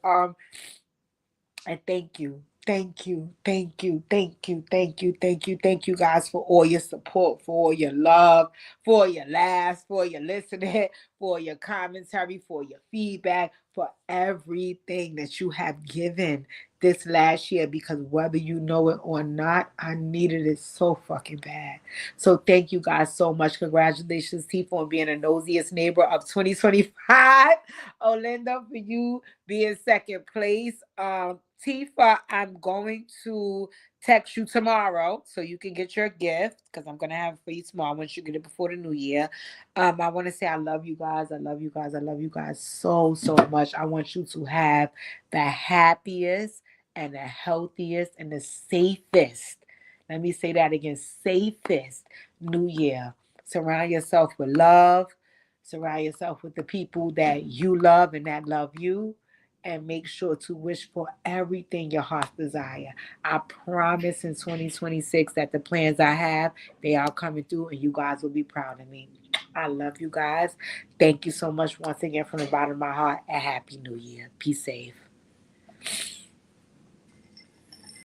And thank you. Thank you, thank you, thank you, thank you, thank you, thank you guys for all your support, for all your love, for your laughs, for your listening, for your commentary, for your feedback, for everything that you have given this last year, because whether you know it or not, I needed it so fucking bad. So thank you guys so much. Congratulations, Tifa, on being the nosiest neighbor of 2025. Olinda, for you being second place. Tifa, I'm going to text you tomorrow so you can get your gift because I'm going to have it for you tomorrow once you get it before the new year. I want to say I love you guys. I love you guys. I love you guys so, so much. I want you to have the happiest and the healthiest and the safest. Let me say that again, safest new year. Surround yourself with love. Surround yourself with the people that you love and that love you. And make sure to wish for everything your heart desire. I promise in 2026 that the plans I have, they are coming through and you guys will be proud of me. I love you guys. Thank you so much once again from the bottom of my heart. A happy new year. Be safe.